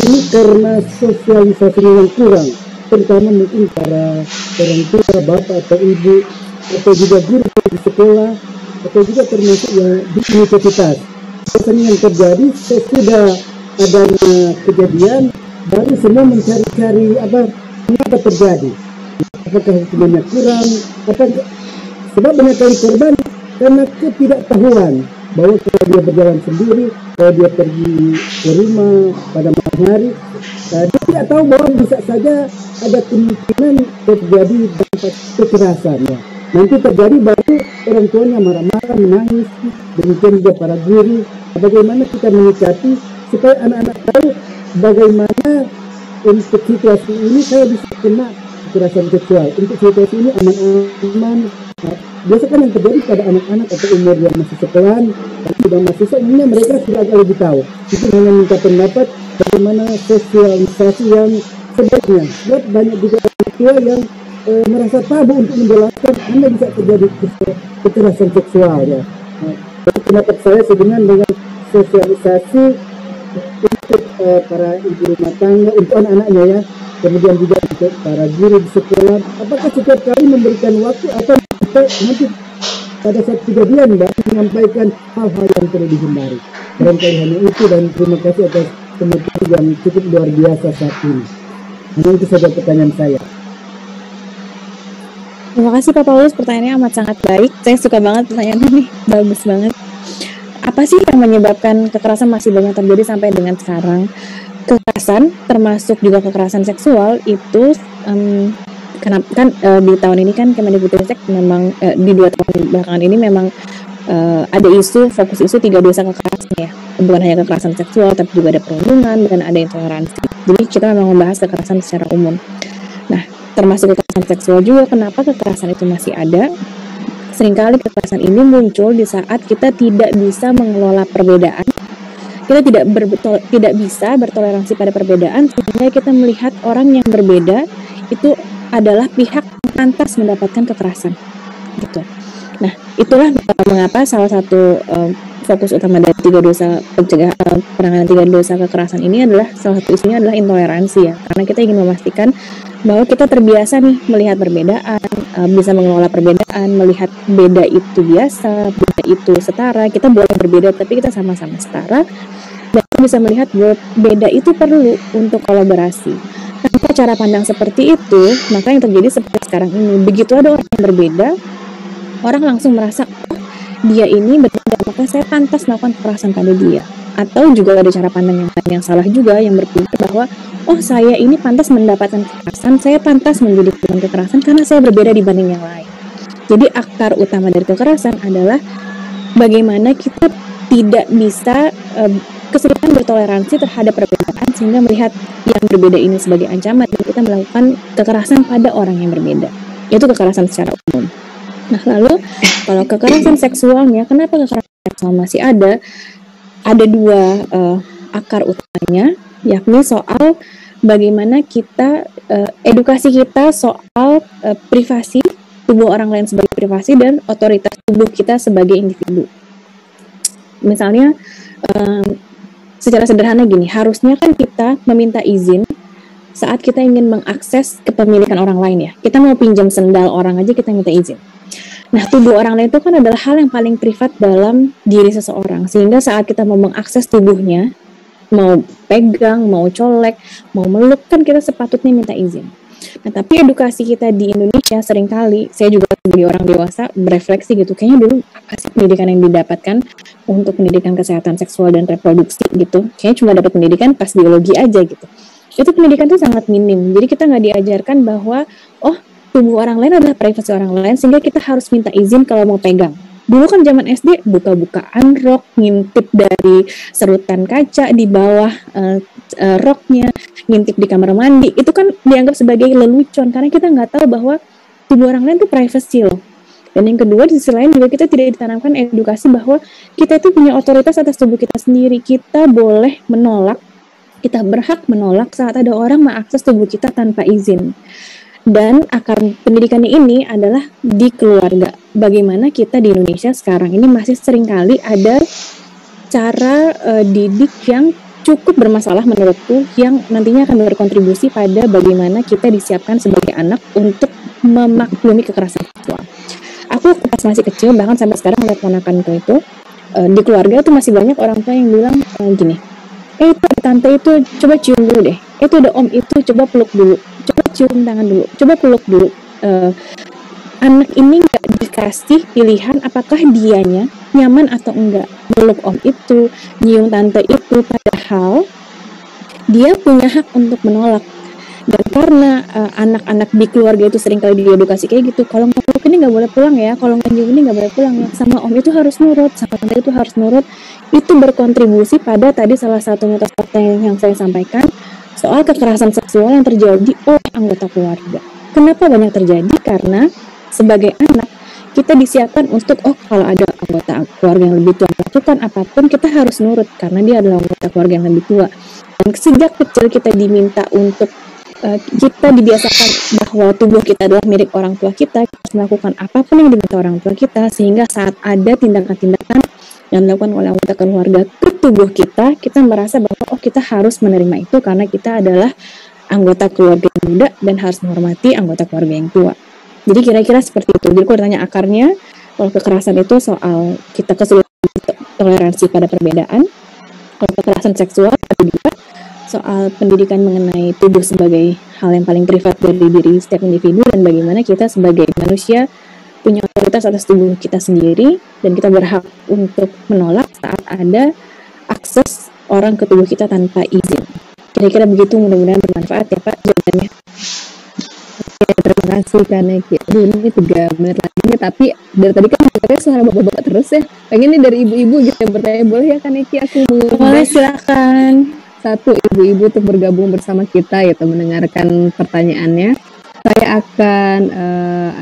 ini karena sosialisasi yang kurang, terutama mungkin para orang tua, bapak atau ibu, atau juga guru di sekolah, atau juga termasuk yang di universitas? Biasanya yang terjadi sesudah adanya kejadian, baru semua mencari-cari mengapa terjadi. Apakah hukumannya kurang? Sebab banyak kali korban karena ketidaktahuan bahwa kalau dia berjalan sendiri, kalau dia pergi ke rumah pada malam hari, dia tidak tahu bahwa bisa saja ada kemungkinan terjadi dampak kekerasan. Ya. Nanti terjadi baru orang tuanya marah-marah, menangis, demikian juga para guru. Bagaimana kita menyikapi supaya anak-anak tahu bagaimana untuk situasi ini saya bisa kena kekerasan seksual, untuk situasi ini aman-aman. Biasa kan yang terjadi pada anak-anak atau umur yang masih sekolahan, sudah mahasiswa, umumnya mereka sudah agak lebih tahu. Itu hanya minta pendapat bagaimana sosialisasi yang sebaiknya. Sebab banyak juga orang tua yang merasa tabu untuk menjelaskan Anda bisa terjadi kekerasan seksual. Ya. Pendapat saya sebenarnya dengan sosialisasi untuk para ibu rumah tangga, untuk anak-anaknya ya, kemudian juga untuk para guru di sekolah. Apakah setiap kali memberikan waktu atau nanti pada saat kejadian Mbak menyampaikan hal-hal yang perlu dihindari? Barangkali hanya itu, dan terima kasih atas pemaparan yang cukup luar biasa saat ini. Hanya itu saja pertanyaan saya. Terima kasih Pak Paulus, pertanyaannya amat sangat baik. Saya suka banget pertanyaannya nih, bagus banget. Apa sih yang menyebabkan kekerasan masih banyak terjadi sampai dengan sekarang? Kekerasan, termasuk juga kekerasan seksual, itu kenapa kan di tahun ini kan Kemendikbudristek memang di 2 tahun belakangan ini memang ada fokus isu 3 dosa kekerasan ya. Bukan hanya kekerasan seksual, tapi juga ada perundungan dan ada intoleransi. Jadi kita memang membahas kekerasan secara umum. Nah, termasuk kekerasan seksual juga. Kenapa kekerasan itu masih ada? Seringkali kekerasan ini muncul di saat kita tidak bisa mengelola perbedaan. Kita tidak bisa bertoleransi pada perbedaan, sehingga kita melihat orang yang berbeda itu adalah pihak yang pantas mendapatkan kekerasan. Gitu. Nah, itulah mengapa salah satu fokus utama dari 3 dosa penanganan 3 dosa kekerasan ini adalah, salah satu isunya adalah intoleransi ya. Karena kita ingin memastikan bahwa kita terbiasa nih melihat perbedaan, bisa mengelola perbedaan, melihat beda itu biasa, beda itu setara. Kita boleh berbeda tapi kita sama-sama setara, dan kita bisa melihat bahwa beda itu perlu untuk kolaborasi. Tanpa cara pandang seperti itu, maka yang terjadi seperti sekarang ini, begitu ada orang yang berbeda, orang langsung merasa, oh dia ini berbeda, maka saya pantas melakukan kekerasan pada dia. Atau juga ada cara pandang yang salah juga, yang berpikir bahwa oh saya ini pantas mendapatkan kekerasan, saya pantas menjadi korban kekerasan karena saya berbeda dibanding yang lain. Jadi akar utama dari kekerasan adalah bagaimana kita tidak bisa kesulitan bertoleransi terhadap perbedaan, sehingga melihat yang berbeda ini sebagai ancaman dan kita melakukan kekerasan pada orang yang berbeda. Itu kekerasan secara umum. Nah, lalu kalau kekerasan seksualnya, kenapa kekerasan seksual masih ada? Ada 2 akar utamanya, yakni soal bagaimana kita edukasi kita soal privasi tubuh orang lain sebagai privasi dan otoritas tubuh kita sebagai individu. Misalnya secara sederhana gini, harusnya kan kita meminta izin saat kita ingin mengakses kepemilikan orang lain ya. Kita mau pinjam sendal orang aja kita minta izin. Nah, tubuh orang lain itu kan adalah hal yang paling privat dalam diri seseorang, sehingga saat kita mau mengakses tubuhnya, mau pegang, mau colek, mau meluk, kan kita sepatutnya minta izin. Nah, tapi edukasi kita di Indonesia seringkali, saya juga sebagai orang dewasa berefleksi gitu, kayaknya dulu apa sih pendidikan yang didapatkan untuk pendidikan kesehatan seksual dan reproduksi gitu, kayaknya cuma dapat pendidikan pas biologi aja gitu. Itu pendidikan tuh sangat minim, jadi kita nggak diajarkan bahwa oh tubuh orang lain adalah privasi orang lain, sehingga kita harus minta izin kalau mau pegang. Dulu kan zaman SD buka-bukaan rok, ngintip dari serutan kaca di bawah roknya, ngintip di kamar mandi, itu kan dianggap sebagai lelucon karena kita nggak tahu bahwa tubuh orang lain itu privacy loh. Dan yang kedua, di sisi lain juga kita tidak ditanamkan edukasi bahwa kita itu punya otoritas atas tubuh kita sendiri. Kita boleh menolak, kita berhak menolak saat ada orang mengakses tubuh kita tanpa izin. Dan akar pendidikan ini adalah di keluarga. Bagaimana kita di Indonesia sekarang ini masih seringkali ada cara didik yang cukup bermasalah menurutku, yang nantinya akan berkontribusi pada bagaimana kita disiapkan sebagai anak untuk memaklumi kekerasan seksual. Aku pas masih kecil, bahkan sampai sekarang lihat ponakanku itu, di keluarga tuh masih banyak orang tua yang bilang gini, itu ada tante itu, coba cium dulu deh, itu ada om itu, coba peluk dulu, coba cium tangan dulu, coba peluk dulu. Anak ini nggak dikasih pilihan apakah dianya nyaman atau enggak meluk om itu, nyium tante itu, padahal dia punya hak untuk menolak. Dan karena anak-anak di keluarga itu seringkali diedukasi kayak gitu, kalau nggak peluk ini nggak boleh pulang ya, kalau nggak nyium ini nggak boleh pulang ya, sama om itu harus nurut, sama tante itu harus nurut. Itu berkontribusi pada tadi salah satu mitos yang saya sampaikan soal kekerasan seksual yang terjadi oleh anggota keluarga. Kenapa banyak terjadi? Karena sebagai anak kita disiapkan untuk kalau ada anggota keluarga yang lebih tua melakukan apapun, kita harus nurut karena dia adalah anggota keluarga yang lebih tua. Dan sejak kecil kita diminta untuk kita dibiasakan bahwa tubuh kita adalah milik orang tua kita harus melakukan apapun yang diminta orang tua kita, sehingga saat ada tindakan-tindakan yang dilakukan oleh anggota keluarga ke tubuh kita, kita merasa bahwa kita harus menerima itu karena kita adalah anggota keluarga yang muda dan harus menghormati anggota keluarga yang tua. Jadi kira-kira seperti itu. Jadi kalau ditanya akarnya, kalau kekerasan itu soal kita kesulitan toleransi pada perbedaan, kalau kekerasan seksual ada juga soal pendidikan mengenai tubuh sebagai hal yang paling privat dari diri setiap individu, dan bagaimana kita sebagai manusia punya otoritas atas tubuh kita sendiri dan kita berhak untuk menolak saat ada akses orang ke tubuh kita tanpa izin. Kira-kira begitu, mudah-mudahan bermanfaat ya Pak jawabannya. Oke, terima kasih Kak Neki. Ini 3 menit lagi nih, tapi dari tadi kan katanya suara bapak-bapak terus ya. Pengen nih dari ibu-ibu gitu yang bertanya, boleh ya Kak Neki? Aku Boleh, silakan. Satu ibu-ibu untuk bergabung bersama kita gitu, mendengarkan pertanyaannya. Saya akan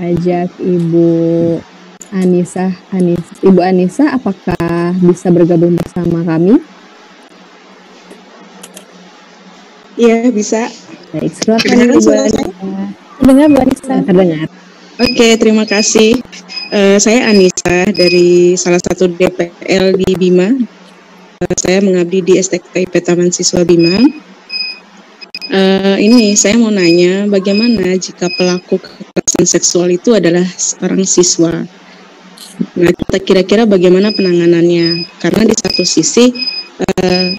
ajak Ibu Anissa, apakah bisa bergabung bersama kami? Iya, bisa. Baik, silakan Ibu Anissa. Terdengar Bu Anissa? Terdengar. Oke, terima kasih. Saya Anissa dari salah satu DPL di Bima. Saya mengabdi di STKIP Taman Siswa Bima. Ini saya mau nanya, bagaimana jika pelaku kekerasan seksual itu adalah seorang siswa? Nah, kira-kira bagaimana penanganannya? Karena di satu sisi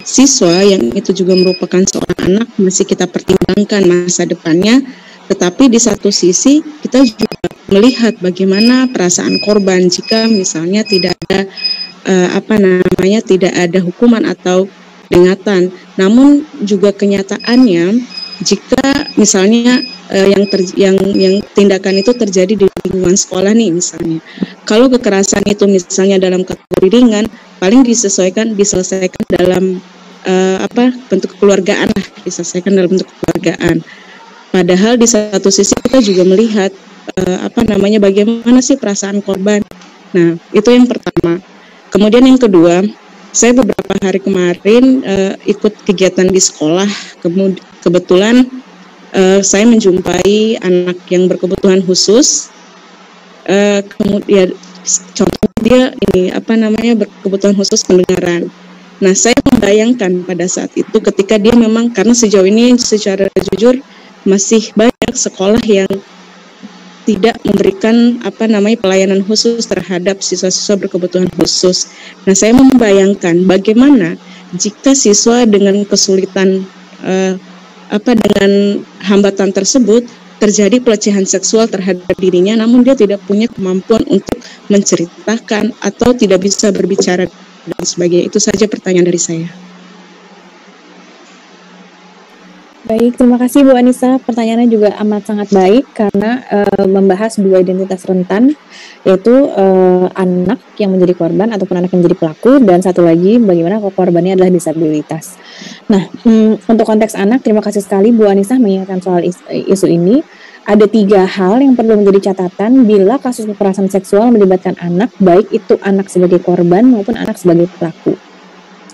siswa yang itu juga merupakan seorang anak masih kita pertimbangkan masa depannya, tetapi di satu sisi kita juga melihat bagaimana perasaan korban jika misalnya tidak ada tidak ada hukuman atau peringatan. Namun juga kenyataannya jika misalnya yang tindakan itu terjadi di lingkungan sekolah nih misalnya. Kalau kekerasan itu misalnya dalam kategori ringan, paling diselesaikan dalam bentuk kekeluargaan lah, diselesaikan dalam bentuk kekeluargaan. Padahal di satu sisi kita juga melihat bagaimana sih perasaan korban. Nah, itu yang pertama. Kemudian yang kedua, saya beberapa hari kemarin ikut kegiatan di sekolah. Kebetulan saya menjumpai anak yang berkebutuhan khusus. Kemudian contoh dia berkebutuhan khusus pendengaran. Nah, saya membayangkan pada saat itu ketika dia memang, karena sejauh ini secara jujur masih banyak sekolah yang tidak memberikan pelayanan khusus terhadap siswa-siswa berkebutuhan khusus. Nah, saya membayangkan bagaimana jika siswa dengan kesulitan dengan hambatan tersebut terjadi pelecehan seksual terhadap dirinya, namun dia tidak punya kemampuan untuk menceritakan atau tidak bisa berbicara dan sebagainya. Itu saja pertanyaan dari saya. Baik, terima kasih Bu Anissa. Pertanyaannya juga amat sangat baik karena membahas dua identitas rentan, yaitu anak yang menjadi korban ataupun anak yang menjadi pelaku, dan satu lagi bagaimana kalau korbannya adalah disabilitas. Nah, untuk konteks anak, terima kasih sekali Bu Anissa mengingatkan soal isu ini. Ada 3 hal yang perlu menjadi catatan bila kasus kekerasan seksual melibatkan anak, baik itu anak sebagai korban maupun anak sebagai pelaku.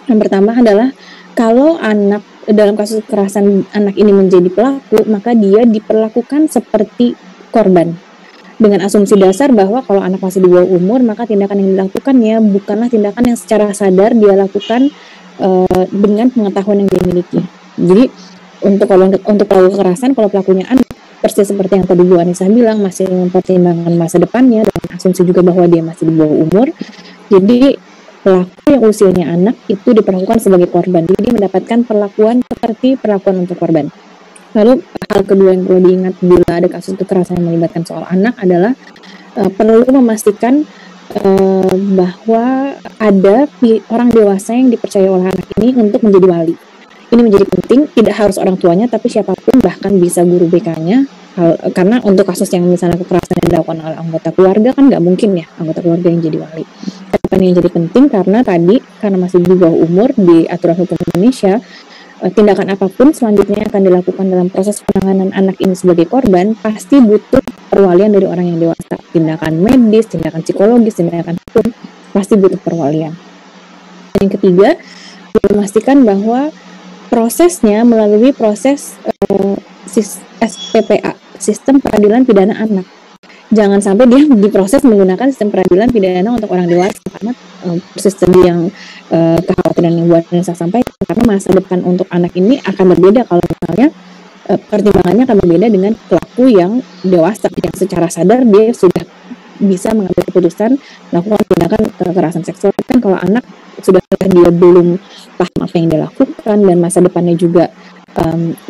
Yang pertama adalah kalau anak dalam kasus kekerasan anak ini menjadi pelaku, maka dia diperlakukan seperti korban dengan asumsi dasar bahwa kalau anak masih di bawah umur, maka tindakan yang dilakukannya bukanlah tindakan yang secara sadar dia lakukan dengan pengetahuan yang dia miliki. Jadi untuk pelaku kekerasan, kalau pelakunya anak, persis seperti yang tadi Bu Anissa bilang, masih mempertimbangkan masa depannya dan asumsi juga bahwa dia masih di bawah umur. Jadi pelaku yang usianya anak itu diperlakukan sebagai korban, jadi mendapatkan perlakuan seperti perlakuan untuk korban. Lalu hal kedua yang perlu diingat bila ada kasus kekerasan yang melibatkan soal anak adalah perlu memastikan bahwa ada orang dewasa yang dipercaya oleh anak ini untuk menjadi wali. Ini menjadi penting, tidak harus orang tuanya, tapi siapapun, bahkan bisa guru BK-nya. Karena untuk kasus yang misalnya kekerasan yang dilakukan oleh anggota keluarga kan nggak mungkin ya anggota keluarga yang jadi wali. Tapi yang jadi penting karena masih di bawah umur di aturan hukum Indonesia, tindakan apapun selanjutnya akan dilakukan dalam proses penanganan anak ini sebagai korban pasti butuh perwalian dari orang yang dewasa. Tindakan medis, tindakan psikologis, tindakan hukum pasti butuh perwalian. Dan yang ketiga, memastikan bahwa prosesnya melalui proses SPPA, Sistem Peradilan Pidana Anak. Jangan sampai dia diproses menggunakan sistem peradilan pidana untuk orang dewasa, karena sistem yang kekhawatiran yang buat saya sampaikan, karena masa depan untuk anak ini akan berbeda kalau misalnya pertimbangannya akan berbeda dengan pelaku yang dewasa yang secara sadar dia sudah bisa mengambil keputusan melakukan tindakan kekerasan seksual. Kan kalau anak sudah dia belum paham apa yang dia lakukan dan masa depannya juga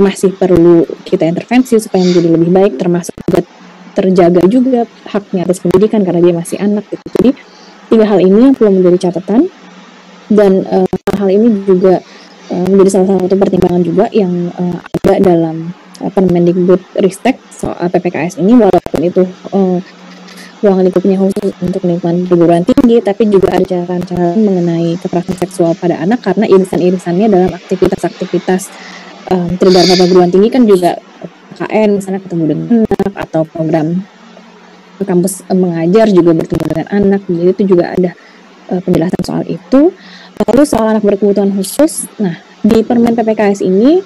masih perlu kita intervensi supaya menjadi lebih baik, termasuk juga terjaga juga haknya atas pendidikan karena dia masih anak gitu. Jadi 3 hal ini yang perlu menjadi catatan, dan hal ini juga menjadi salah satu pertimbangan juga yang ada dalam Permendikbud Ristek soal PPKS ini, walaupun itu ruang lingkupnya khusus untuk lingkungan perguruan tinggi, tapi juga ada catatan mengenai kekerasan seksual pada anak karena irisan-irisannya dalam aktivitas-aktivitas terdharma perguruan tinggi kan juga KN misalnya ketemu dengan anak, atau program kampus mengajar juga bertemu dengan anak. Jadi itu juga ada penjelasan soal itu. Lalu soal anak berkebutuhan khusus, nah di Permen PPKS ini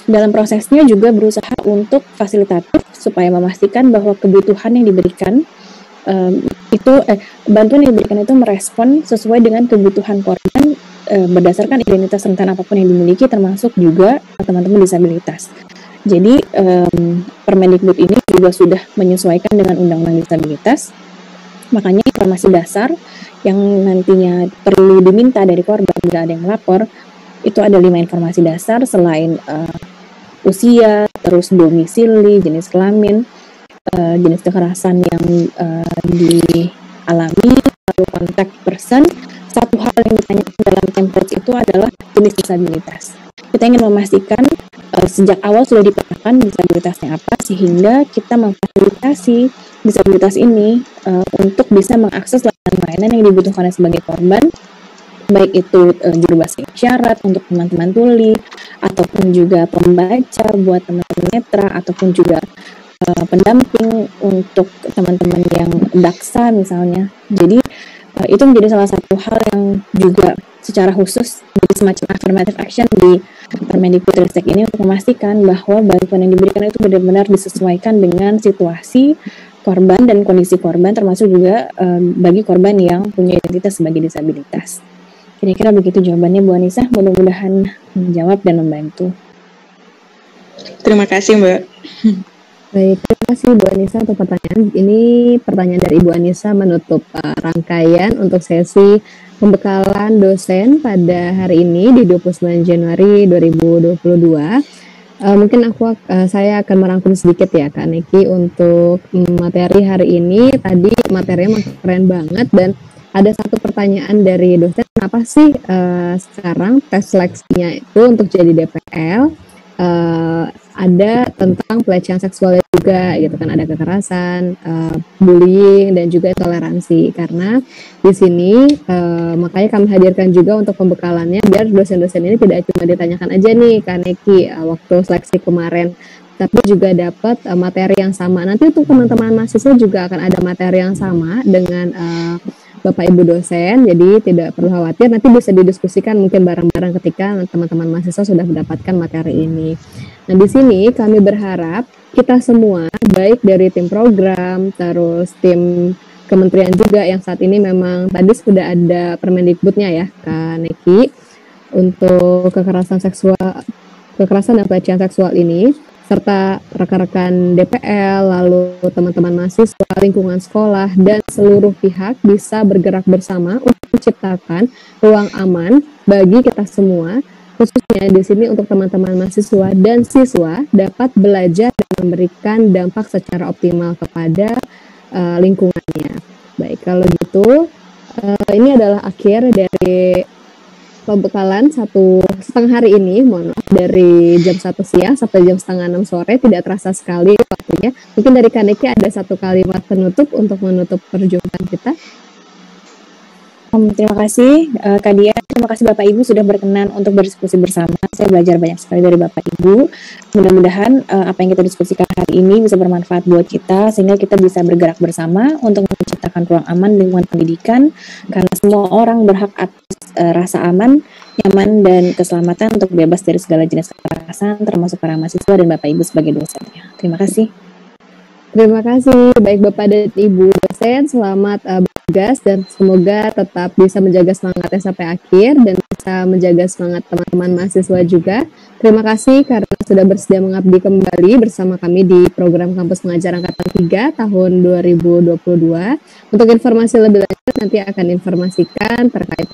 dalam prosesnya juga berusaha untuk fasilitatif supaya memastikan bahwa kebutuhan yang diberikan bantuan yang diberikan itu merespon sesuai dengan kebutuhan korban berdasarkan identitas rentan apapun yang dimiliki, termasuk juga teman-teman disabilitas. Jadi Permendikbud ini juga sudah menyesuaikan dengan Undang-Undang Disabilitas. Makanya informasi dasar yang nantinya perlu diminta dari korban bila ada yang melapor, itu ada 5 informasi dasar selain usia, terus domisili, jenis kelamin, jenis kekerasan yang dialami, lalu kontak person. Satu hal yang ditanyakan dalam template itu adalah jenis disabilitas. Kita ingin memastikan sejak awal sudah dipetakan disabilitasnya apa, sehingga kita memfasilitasi disabilitas ini untuk bisa mengakses layanan-layanan yang dibutuhkan sebagai korban, baik itu juru bahasa isyarat untuk teman-teman tuli, ataupun juga pembaca buat teman-teman netra, ataupun juga pendamping untuk teman-teman yang daksa misalnya. Jadi itu menjadi salah satu hal yang juga secara khusus jadi semacam affirmative action di Permendikbud Ristek ini untuk memastikan bahwa bantuan yang diberikan itu benar-benar disesuaikan dengan situasi korban dan kondisi korban, termasuk juga bagi korban yang punya identitas sebagai disabilitas. Kira-kira begitu jawabannya Bu Anissa, mudah-mudahan menjawab dan membantu. Terima kasih Mbak. Baik, terima kasih Bu Anissa untuk pertanyaan. Ini pertanyaan dari Ibu Anissa menutup rangkaian untuk sesi pembekalan dosen pada hari ini di 29 Januari 2022. Mungkin saya akan merangkum sedikit ya Kak Neki untuk materi hari ini. Tadi materinya keren banget, dan ada satu pertanyaan dari dosen, kenapa sih sekarang tes seleksinya itu untuk jadi DPL ada tentang pelecehan seksual juga gitu kan, ada kekerasan, bullying dan juga intoleransi. Karena di sini makanya kami hadirkan juga untuk pembekalannya biar dosen-dosen ini tidak cuma ditanyakan aja nih Kak Neki waktu seleksi kemarin, tapi juga dapat materi yang sama. Nanti untuk teman-teman mahasiswa juga akan ada materi yang sama dengan Bapak Ibu dosen, jadi tidak perlu khawatir, nanti bisa didiskusikan mungkin bareng-bareng ketika teman-teman mahasiswa sudah mendapatkan materi ini. Nah, di sini kami berharap kita semua, baik dari tim program, terus tim kementerian juga yang saat ini memang tadi sudah ada Permendikbudnya ya, Kak Neki, untuk kekerasan dan pelecehan seksual ini, serta rekan-rekan DPL, lalu teman-teman mahasiswa, lingkungan sekolah, dan seluruh pihak bisa bergerak bersama untuk menciptakan ruang aman bagi kita semua, khususnya di sini untuk teman-teman mahasiswa dan siswa dapat belajar dan memberikan dampak secara optimal kepada lingkungannya. Baik, kalau gitu, ini adalah akhir dari pembekalan 1,5 hari ini, mohon maaf, dari jam 1 siang sampai jam 5:30 sore, tidak terasa sekali waktunya. Mungkin dari Kak Neki ada satu kalimat penutup untuk menutup perjumpaan kita. Terima kasih Kak Dia, terima kasih Bapak Ibu sudah berkenan untuk berdiskusi bersama. Saya belajar banyak sekali dari Bapak Ibu. Mudah-mudahan apa yang kita diskusikan hari ini bisa bermanfaat buat kita, sehingga kita bisa bergerak bersama untuk menciptakan ruang aman lingkungan pendidikan, karena semua orang berhak atas rasa aman, nyaman, dan keselamatan untuk bebas dari segala jenis kekerasan, termasuk para mahasiswa dan Bapak Ibu sebagai dosennya. Terima kasih. Terima kasih, baik Bapak dan Ibu dosen, selamat bertugas dan semoga tetap bisa menjaga semangatnya sampai akhir dan bisa menjaga semangat teman-teman mahasiswa juga. Terima kasih karena sudah bersedia mengabdi kembali bersama kami di program Kampus Pengajar Angkatan 3 tahun 2022. Untuk informasi lebih lanjut nanti akan informasikan terkait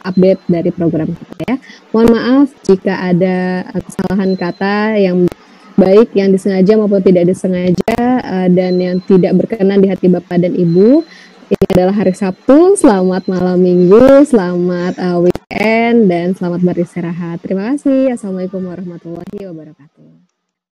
update dari program kita ya. Mohon maaf jika ada kesalahan kata yang baik yang disengaja maupun tidak disengaja dan yang tidak berkenan di hati Bapak dan Ibu. Ini adalah hari Sabtu, selamat malam Minggu, selamat weekend, dan selamat beristirahat. Terima kasih. Assalamualaikum warahmatullahi wabarakatuh.